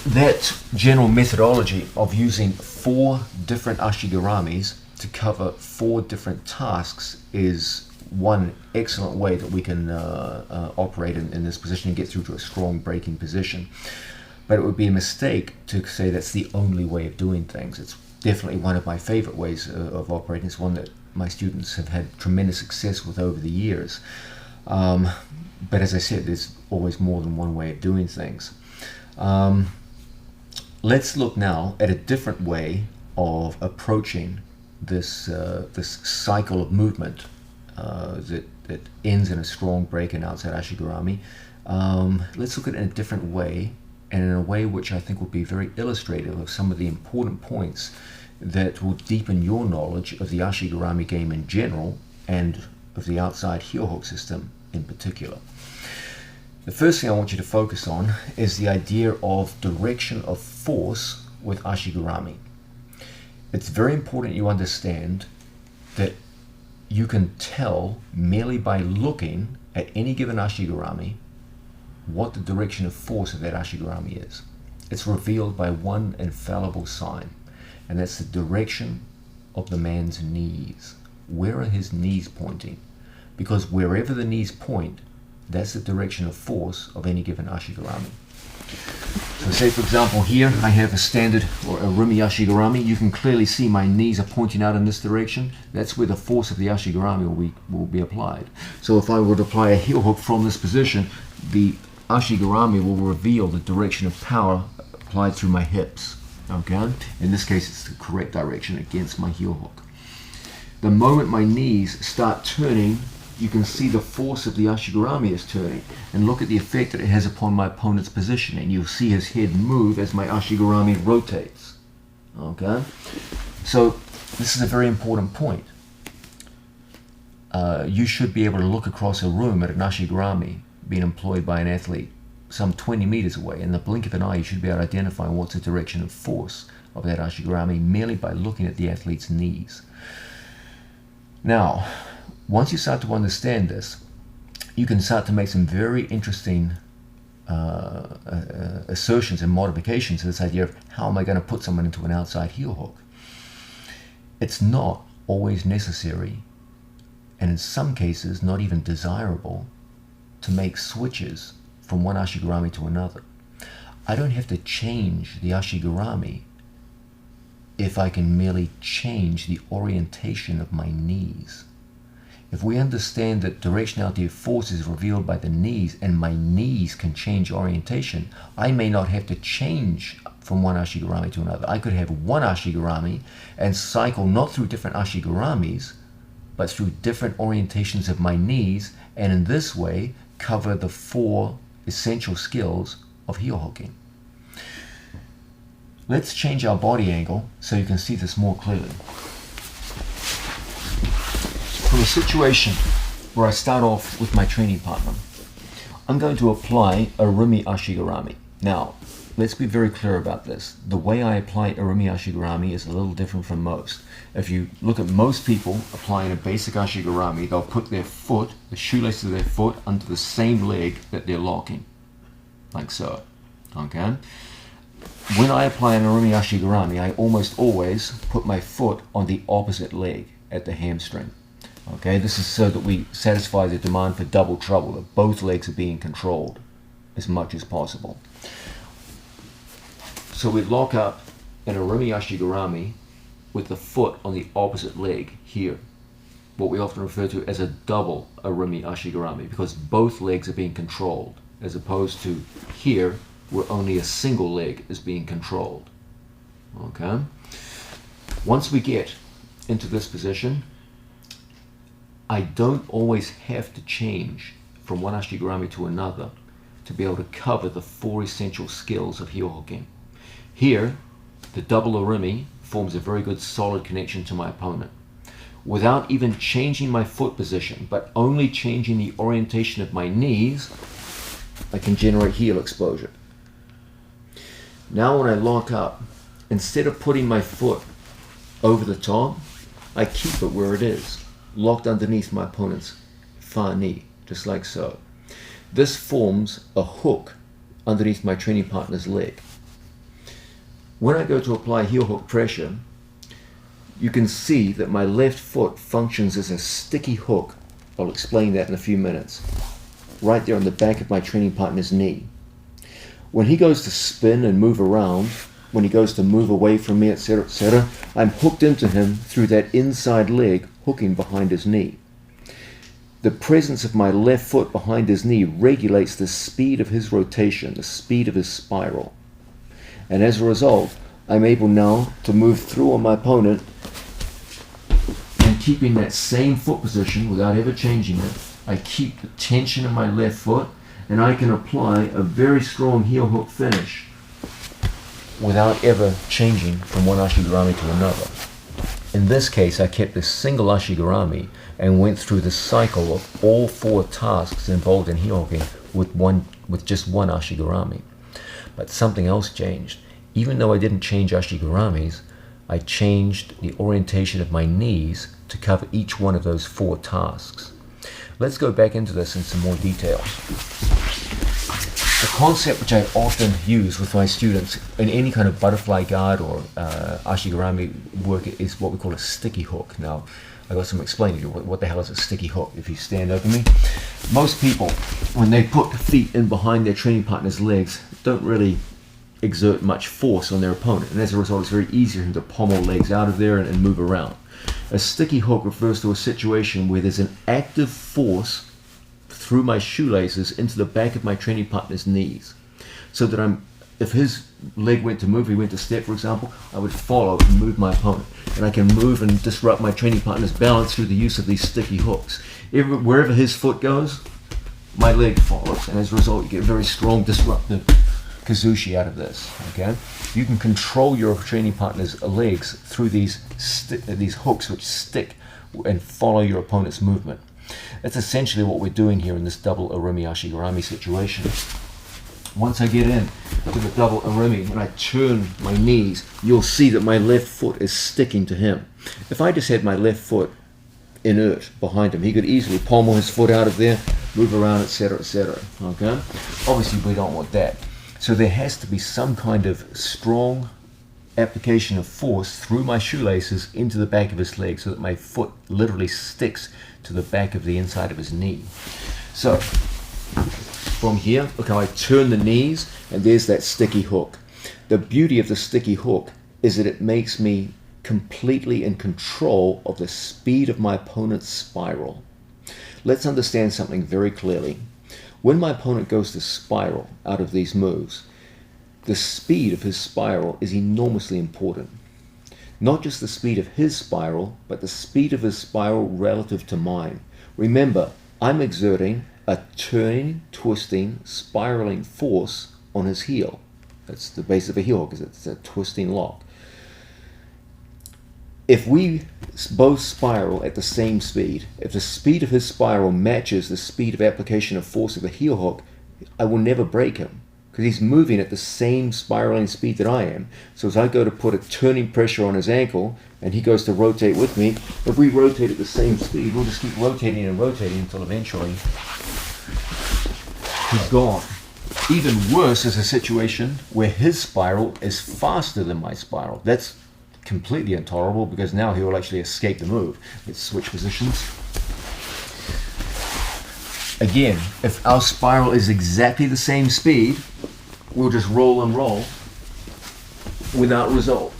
that general methodology of using 4 different Ashigaramis to cover 4 different tasks is one excellent way that we can operate in this position and get through to a strong breaking position. But it would be a mistake to say that's the only way of doing things. It's definitely one of my favorite ways of operating. It's one that my students have had tremendous success with over the years. But as I said, there's always more than one way of doing things. Let's look now at a different way of approaching this cycle of movement that ends in a strong break in outside Ashigarami. Let's look at it in a different way, and in a way which I think will be very illustrative of some of the important points that will deepen your knowledge of the Ashigarami game in general and of the outside heel hook system in particular. The first thing I want you to focus on is the idea of direction of force with Ashigarami. It's very important you understand that you can tell merely by looking at any given Ashigarami what the direction of force of that Ashigarami is. It's revealed by one infallible sign, and that's the direction of the man's knees. Where are his knees pointing? Because wherever the knees point, that's the direction of force of any given Ashigarami. So say for example here I have a standard or a Rumi Ashigarami. You can clearly see my knees are pointing out in this direction. That's where the force of the Ashigarami will be applied. So if I were to apply a heel hook from this position, the Ashigarami will reveal the direction of power applied through my hips. Okay? In this case it's the correct direction against my heel hook. The moment my knees start turning, you can see the force of the Ashigarami is turning, and look at the effect that it has upon my opponent's positioning. You'll see his head move as my Ashigarami rotates. Okay? So this is a very important point. You should be able to look across a room at an Ashigarami being employed by an athlete some 20 meters away. In the blink of an eye, you should be able to identify what's the direction of force of that Ashigarami merely by looking at the athlete's knees. Now, once you start to understand this, you can start to make some very interesting assertions and modifications to this idea of how am I going to put someone into an outside heel hook. It's not always necessary, and in some cases not even desirable, to make switches from one Ashigarami to another. I don't have to change the Ashigarami if I can merely change the orientation of my knees. If we understand that directionality of force is revealed by the knees and my knees can change orientation, I may not have to change from one Ashigarami to another. I could have one Ashigarami and cycle not through different Ashigaramis, but through different orientations of my knees, and in this way cover the 4 essential skills of heel hooking. Let's change our body angle so you can see this more clearly. From a situation where I start off with my training partner, I'm going to apply a Rumi Ashigarami. Now, let's be very clear about this. The way I apply a Rumi Ashigarami is a little different from most. If you look at most people applying a basic Ashigarami, they'll put their foot, the shoelace of their foot, under the same leg that they're locking, like so. Okay? When I apply an Rumi Ashigarami, I almost always put my foot on the opposite leg at the hamstring. Okay, this is so that we satisfy the demand for double trouble, that both legs are being controlled as much as possible. So we lock up in a Rumi Ashigarami with the foot on the opposite leg here, what we often refer to as a double Rumi Ashigarami, because both legs are being controlled, as opposed to here where only a single leg is being controlled. Okay? Once we get into this position, I don't always have to change from one Ashigarami to another to be able to cover the 4 essential skills of heel hooking. Here, the double Rumi forms a very good solid connection to my opponent. Without even changing my foot position, but only changing the orientation of my knees, I can generate heel exposure. Now when I lock up, instead of putting my foot over the top, I keep it where it is, locked underneath my opponent's far knee, just like so. This forms a hook underneath my training partner's leg. When I go to apply heel hook pressure, you can see that my left foot functions as a sticky hook. I'll explain that in a few minutes. Right there on the back of my training partner's knee. When he goes to spin and move around, when he goes to move away from me, etc., I'm hooked into him through that inside leg hooking behind his knee. The presence of my left foot behind his knee regulates the speed of his rotation, the speed of his spiral. And as a result, I'm able now to move through on my opponent and keeping that same foot position without ever changing it. I keep the tension in my left foot and I can apply a very strong heel hook finish without ever changing from one ashigarami to another. In this case, I kept a single ashigarami and went through the cycle of all 4 tasks involved in heel hooking with just one ashigarami. But something else changed. Even though I didn't change ashigaramis, I changed the orientation of my knees to cover each one of those 4 tasks. Let's go back into this in some more detail. The concept which I often use with my students in any kind of butterfly guard or ashigarami work is what we call a sticky hook. Now, I got some explaining to you. What the hell is a sticky hook? If you stand over me, most people, when they put feet in behind their training partner's legs, don't really exert much force on their opponent, and as a result, it's very easy for him to pommel legs out of there and move around. A sticky hook refers to a situation where there's an active force through my shoelaces into the back of my training partner's knees, so that if his leg went to move, he went to step, for example, I would follow and move my opponent, and I can move and disrupt my training partner's balance through the use of these sticky hooks. Wherever his foot goes, my leg follows, and as a result, you get very strong disruptive kazushi out of this. Okay, you can control your training partner's legs through these hooks which stick and follow your opponent's movement. That's essentially what we're doing here in this double Irimi Ashigarami situation. Once I get in to the double Irimi and I turn my knees, you'll see that my left foot is sticking to him. If I just had my left foot inert behind him, he could easily pommel his foot out of there, move around, etc., etc. Okay? Obviously, we don't want that. So there has to be some kind of strong application of force through my shoelaces into the back of his leg so that my foot literally sticks to the back of the inside of his knee. So from here, look how I turn the knees and there's that sticky hook. The beauty of the sticky hook is that it makes me completely in control of the speed of my opponent's spiral. Let's understand something very clearly. When my opponent goes to spiral out of these moves, the speed of his spiral is enormously important. Not just the speed of his spiral, but the speed of his spiral relative to mine. Remember, I'm exerting a turning, twisting, spiraling force on his heel. That's the base of a heel hook, because it's a twisting lock. If we both spiral at the same speed, if the speed of his spiral matches the speed of application of force of the heel hook, I will never break him, because he's moving at the same spiraling speed that I am. So as I go to put a turning pressure on his ankle, and he goes to rotate with me, if we rotate at the same speed, we'll just keep rotating and rotating until eventually he's gone. Even worse is a situation where his spiral is faster than my spiral. That's completely intolerable, because now he will actually escape the move. Let's switch positions. Again, if our spiral is exactly the same speed, we'll just roll and roll without result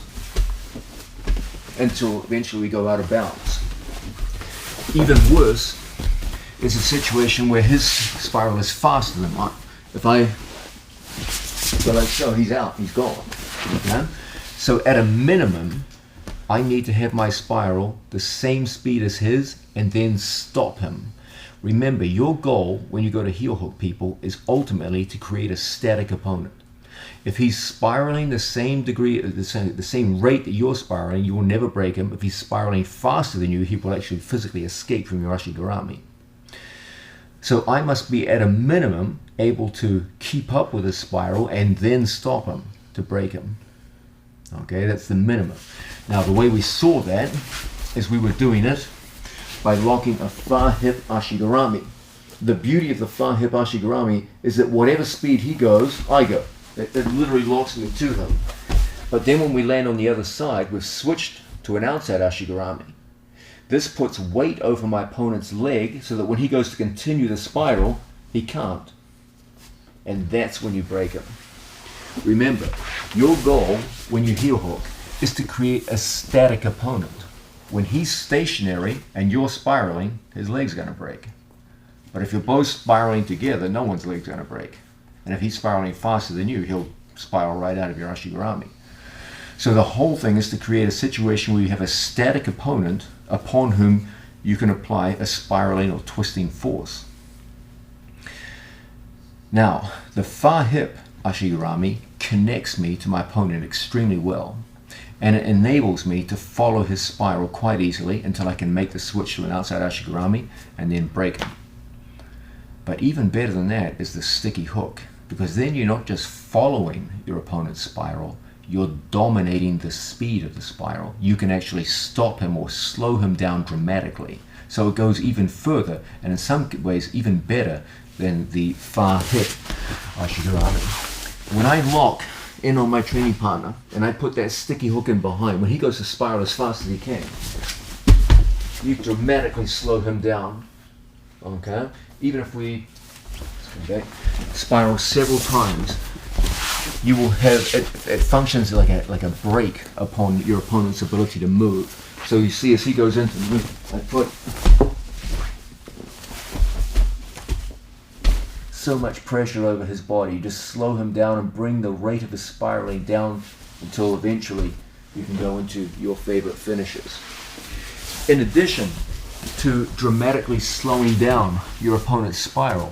until eventually we go out of bounds. Even worse is a situation where his spiral is faster than mine. If I go like so, he's out, he's gone. Okay? So at a minimum, I need to have my spiral the same speed as his and then stop him. Remember, your goal when you go to heel hook people is ultimately to create a static opponent. If he's spiraling the same degree, the same rate that you're spiraling, you will never break him. If he's spiraling faster than you, he will actually physically escape from your ashigarami. So I must be at a minimum able to keep up with his spiral and then stop him, to break him. Okay, that's the minimum. Now the way we saw that is we were doing it by locking a far hip ashigarami. The beauty of the far hip ashigarami is that whatever speed he goes, I go. It literally locks me to him. But then when we land on the other side, we've switched to an outside ashigarami. This puts weight over my opponent's leg so that when he goes to continue the spiral, he can't. And that's when you break him. Remember, your goal when you heel hook is to create a static opponent. When he's stationary and you're spiraling, his leg's going to break. But if you're both spiraling together, no one's leg's going to break. And if he's spiraling faster than you, he'll spiral right out of your ashigarami. So the whole thing is to create a situation where you have a static opponent upon whom you can apply a spiraling or twisting force. Now, the far hip ashigarami connects me to my opponent extremely well, and it enables me to follow his spiral quite easily until I can make the switch to an outside ashigarami and then break him. But even better than that is the sticky hook, because then you're not just following your opponent's spiral, you're dominating the speed of the spiral. You can actually stop him or slow him down dramatically. So it goes even further, and in some ways even better than the far hip ashigarami. When I lock in on my training partner and I put that sticky hook in behind, when he goes to spiral as fast as he can, you dramatically slow him down. Okay? Even if we spiral several times, you will have it functions like a brake upon your opponent's ability to move. So you see, as he goes into the move, I put so much pressure over his body, just slow him down and bring the rate of his spiraling down until eventually you can go into your favorite finishes. In addition to dramatically slowing down your opponent's spiral,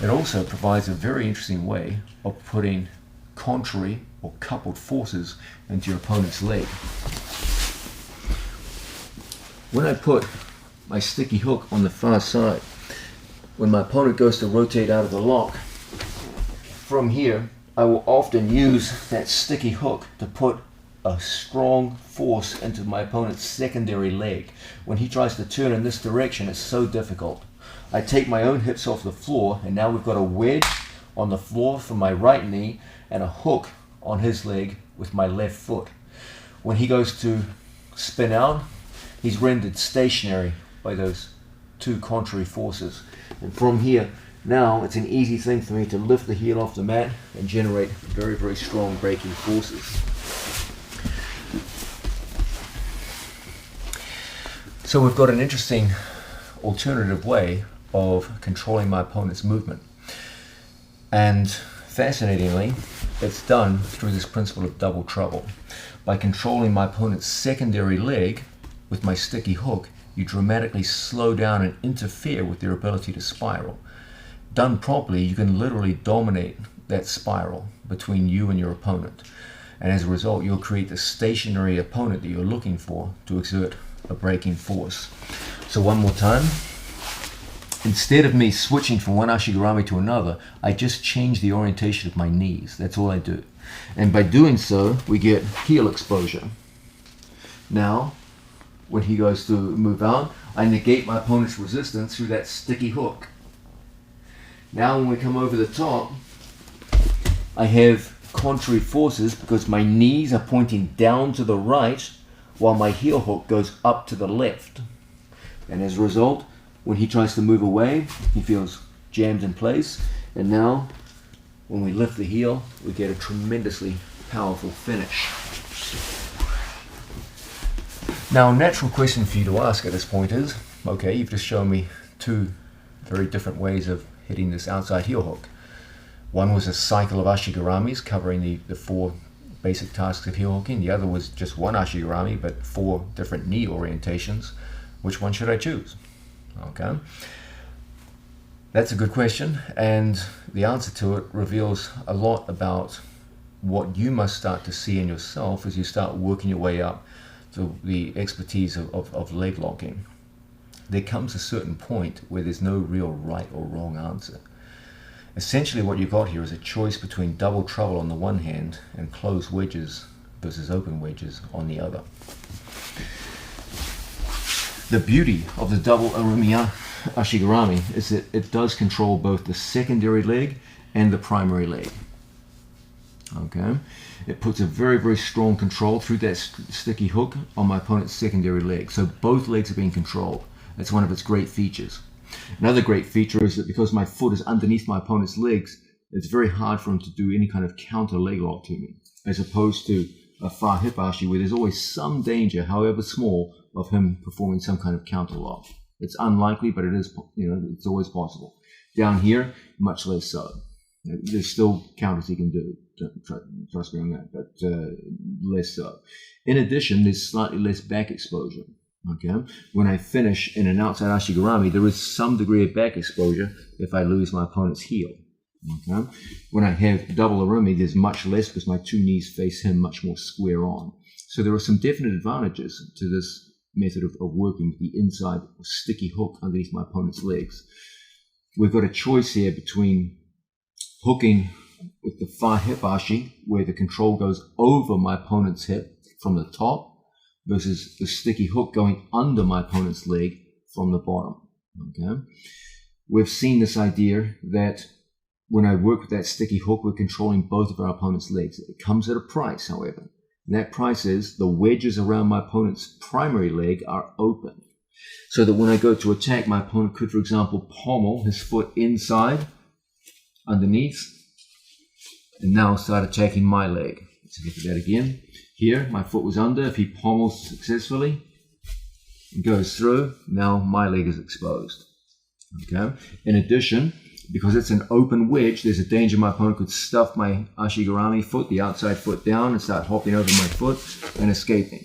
it also provides a very interesting way of putting contrary or coupled forces into your opponent's leg. When I put my sticky hook on the far side, when my opponent goes to rotate out of the lock, from here I will often use that sticky hook to put a strong force into my opponent's secondary leg. When he tries to turn in this direction, it's so difficult. I take my own hips off the floor, and now we've got a wedge on the floor for my right knee and a hook on his leg with my left foot. When he goes to spin out, he's rendered stationary by those two contrary forces. And from here, now it's an easy thing for me to lift the heel off the mat and generate very, very strong braking forces. So we've got an interesting alternative way of controlling my opponent's movement. And fascinatingly, it's done through this principle of double trouble. By controlling my opponent's secondary leg with my sticky hook, you dramatically slow down and interfere with their ability to spiral. Done properly, you can literally dominate that spiral between you and your opponent. And as a result, you'll create the stationary opponent that you're looking for to exert a braking force. So one more time. Instead of me switching from one ashigarami to another, I just change the orientation of my knees. That's all I do. And by doing so, we get heel exposure. Now, when he goes to move out, I negate my opponent's resistance through that sticky hook. Now when we come over the top, I have contrary forces because my knees are pointing down to the right while my heel hook goes up to the left. And as a result, when he tries to move away, he feels jammed in place. And now, when we lift the heel, we get a tremendously powerful finish. Now, a natural question for you to ask at this point is, okay, you've just shown me two very different ways of hitting this outside heel hook. One was a cycle of ashigaramis covering the four basic tasks of heel hooking. The other was just one ashigarami, but four different knee orientations. Which one should I choose? Okay. That's a good question, and the answer to it reveals a lot about what you must start to see in yourself as you start working your way up to the expertise of leg locking. There comes a certain point where there's no real right or wrong answer. Essentially what you've got here is a choice between double trouble on the one hand and closed wedges versus open wedges on the other. The beauty of the double Urumi Ashigarami is that it does control both the secondary leg and the primary leg. Okay, it puts a very, very strong control through that sticky hook on my opponent's secondary leg. So both legs are being controlled. That's one of its great features. Another great feature is that because my foot is underneath my opponent's legs, it's very hard for him to do any kind of counter leg lock to me, as opposed to a far hip ashi where there's always some danger, however small, of him performing some kind of counter lock. It's unlikely, but it is, it's always possible. Down here, much less so. There's still counters he can do. Trust me on that, but less so. In addition, there's slightly less back exposure. Okay, when I finish in an outside Ashigarami, there is some degree of back exposure if I lose my opponent's heel. Okay, when I have double Urumi, there's much less because my two knees face him much more square on. So there are some definite advantages to this method of working with the inside sticky hook underneath my opponent's legs. We've got a choice here between hooking with the far hip ashi, where the control goes over my opponent's hip from the top, versus the sticky hook going under my opponent's leg from the bottom. Okay, we've seen this idea that when I work with that sticky hook, we're controlling both of our opponent's legs. It comes at a price, however. And that price is the wedges around my opponent's primary leg are open. So that when I go to attack, my opponent could, for example, pommel his foot inside, underneath, and now start attacking my leg. Let's look at that again. Here, my foot was under. If he pommels successfully, it goes through. Now my leg is exposed. Okay. In addition, because it's an open wedge, there's a danger my opponent could stuff my Ashigarami foot, the outside foot, down and start hopping over my foot and escaping.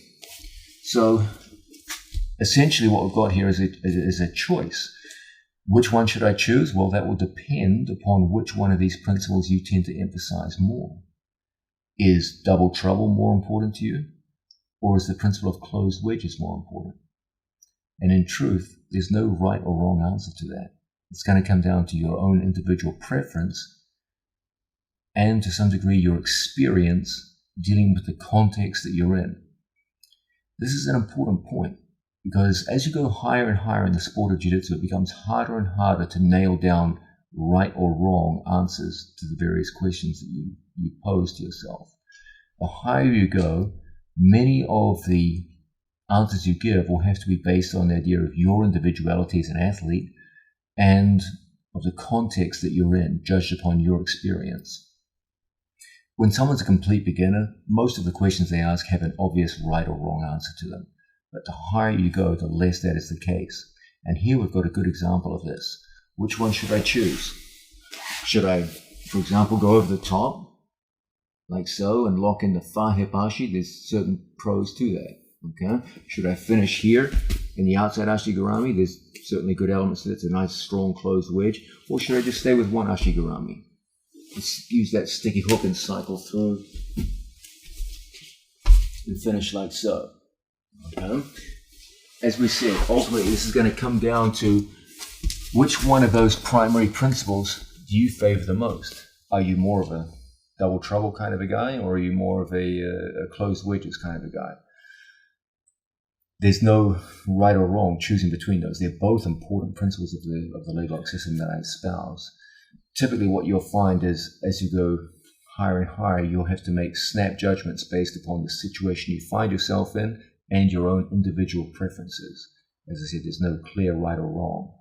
So essentially what we've got here is a choice. Which one should I choose? Well, that will depend upon which one of these principles you tend to emphasize more. Is double trouble more important to you? Or is the principle of closed wedges more important? And in truth, there's no right or wrong answer to that. It's going to come down to your own individual preference and to some degree your experience dealing with the context that you're in. This is an important point because as you go higher and higher in the sport of jiu-jitsu, it becomes harder and harder to nail down right or wrong answers to the various questions that you pose to yourself. The higher you go, many of the answers you give will have to be based on the idea of your individuality as an athlete and of the context that you're in, judged upon your experience. When someone's a complete beginner, most of the questions they ask have an obvious right or wrong answer to them. But the higher you go, the less that is the case. And here we've got a good example of this. Which one should I choose? Should I, for example, go over the top, like so, and lock in the far hip ashi? There's certain pros to that. Okay. Should I finish here in the outside Ashigarami? There's certainly good elements to it. It's a nice, strong, closed wedge. Or should I just stay with one Ashigarami? Let's use that sticky hook and cycle through and finish like so. Okay. As we said, ultimately this is going to come down to which one of those primary principles do you favor the most? Are you more of a double trouble kind of a guy, or are you more of a closed wedges kind of a guy? There's no right or wrong choosing between those. They're both important principles of the leg lock system that I espouse. Typically what you'll find is as you go higher and higher, you'll have to make snap judgments based upon the situation you find yourself in and your own individual preferences. As I said, there's no clear right or wrong.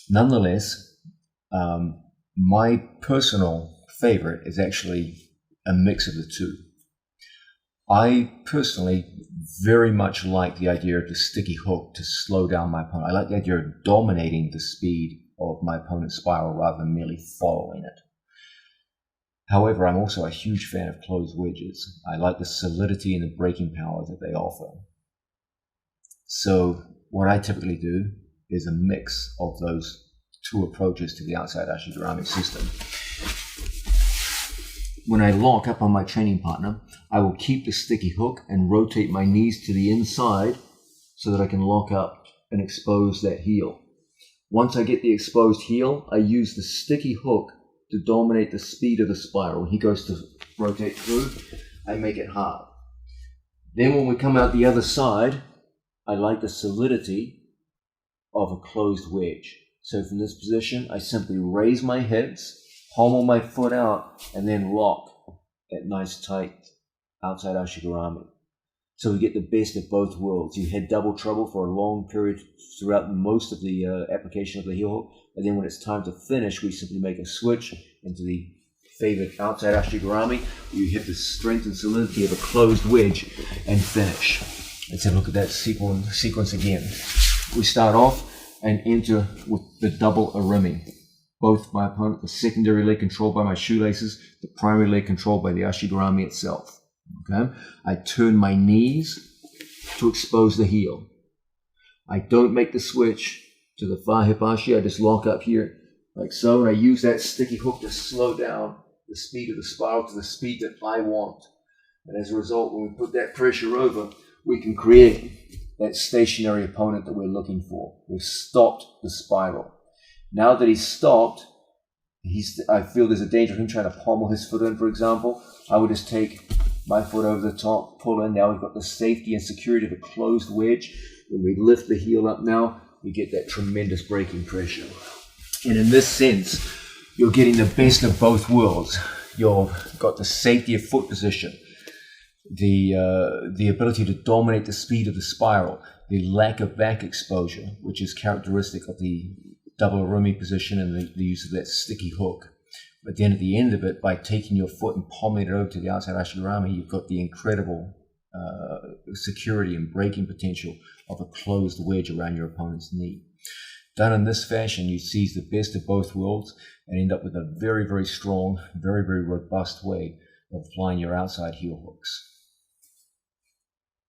Nonetheless, my personal favorite is actually a mix of the two. I personally very much like the idea of the sticky hook to slow down my opponent. I like the idea of dominating the speed of my opponent's spiral rather than merely following it. However, I'm also a huge fan of closed wedges. I like the solidity and the breaking power that they offer. So what I typically do is a mix of those two approaches to the outside Ashigarami system. When I lock up on my training partner, I will keep the sticky hook and rotate my knees to the inside so that I can lock up and expose that heel. Once I get the exposed heel, I use the sticky hook to dominate the speed of the spiral. When he goes to rotate through, I make it hard. Then when we come out the other side, I like the solidity of a closed wedge. So from this position, I simply raise my hips, pommel my foot out, and then lock that nice tight outside Ashigarami. So we get the best of both worlds. You had double trouble for a long period throughout most of the application of the heel hook, and then when it's time to finish, we simply make a switch into the favorite outside Ashigarami. You hit the strength and solidity of a closed wedge and finish. Let's have a look at that sequence again. We start off and enter with the double arimi. Both my opponent, the secondary leg controlled by my shoelaces, the primary leg controlled by the Ashigarami itself. Okay? I turn my knees to expose the heel. I don't make the switch to the far hip ashi. I just lock up here like so, and I use that sticky hook to slow down the speed of the spiral to the speed that I want. And as a result, when we put that pressure over, we can create that stationary opponent that we're looking for. We've stopped the spiral. Now that he's stopped, I feel there's a danger of him trying to pommel his foot in, for example. I would just take my foot over the top, pull in. Now we've got the safety and security of a closed wedge. When we lift the heel up now, we get that tremendous braking pressure. And in this sense, you're getting the best of both worlds. You've got the safety of foot position, the ability to dominate the speed of the spiral, the lack of back exposure, which is characteristic of the double arimi position and the use of that sticky hook. But then at the end of it, by taking your foot and pommeling it over to the outside Ashigarami, you've got the incredible security and braking potential of a closed wedge around your opponent's knee. Done in this fashion, you seize the best of both worlds and end up with a very, very strong, very, very robust way of applying your outside heel hooks.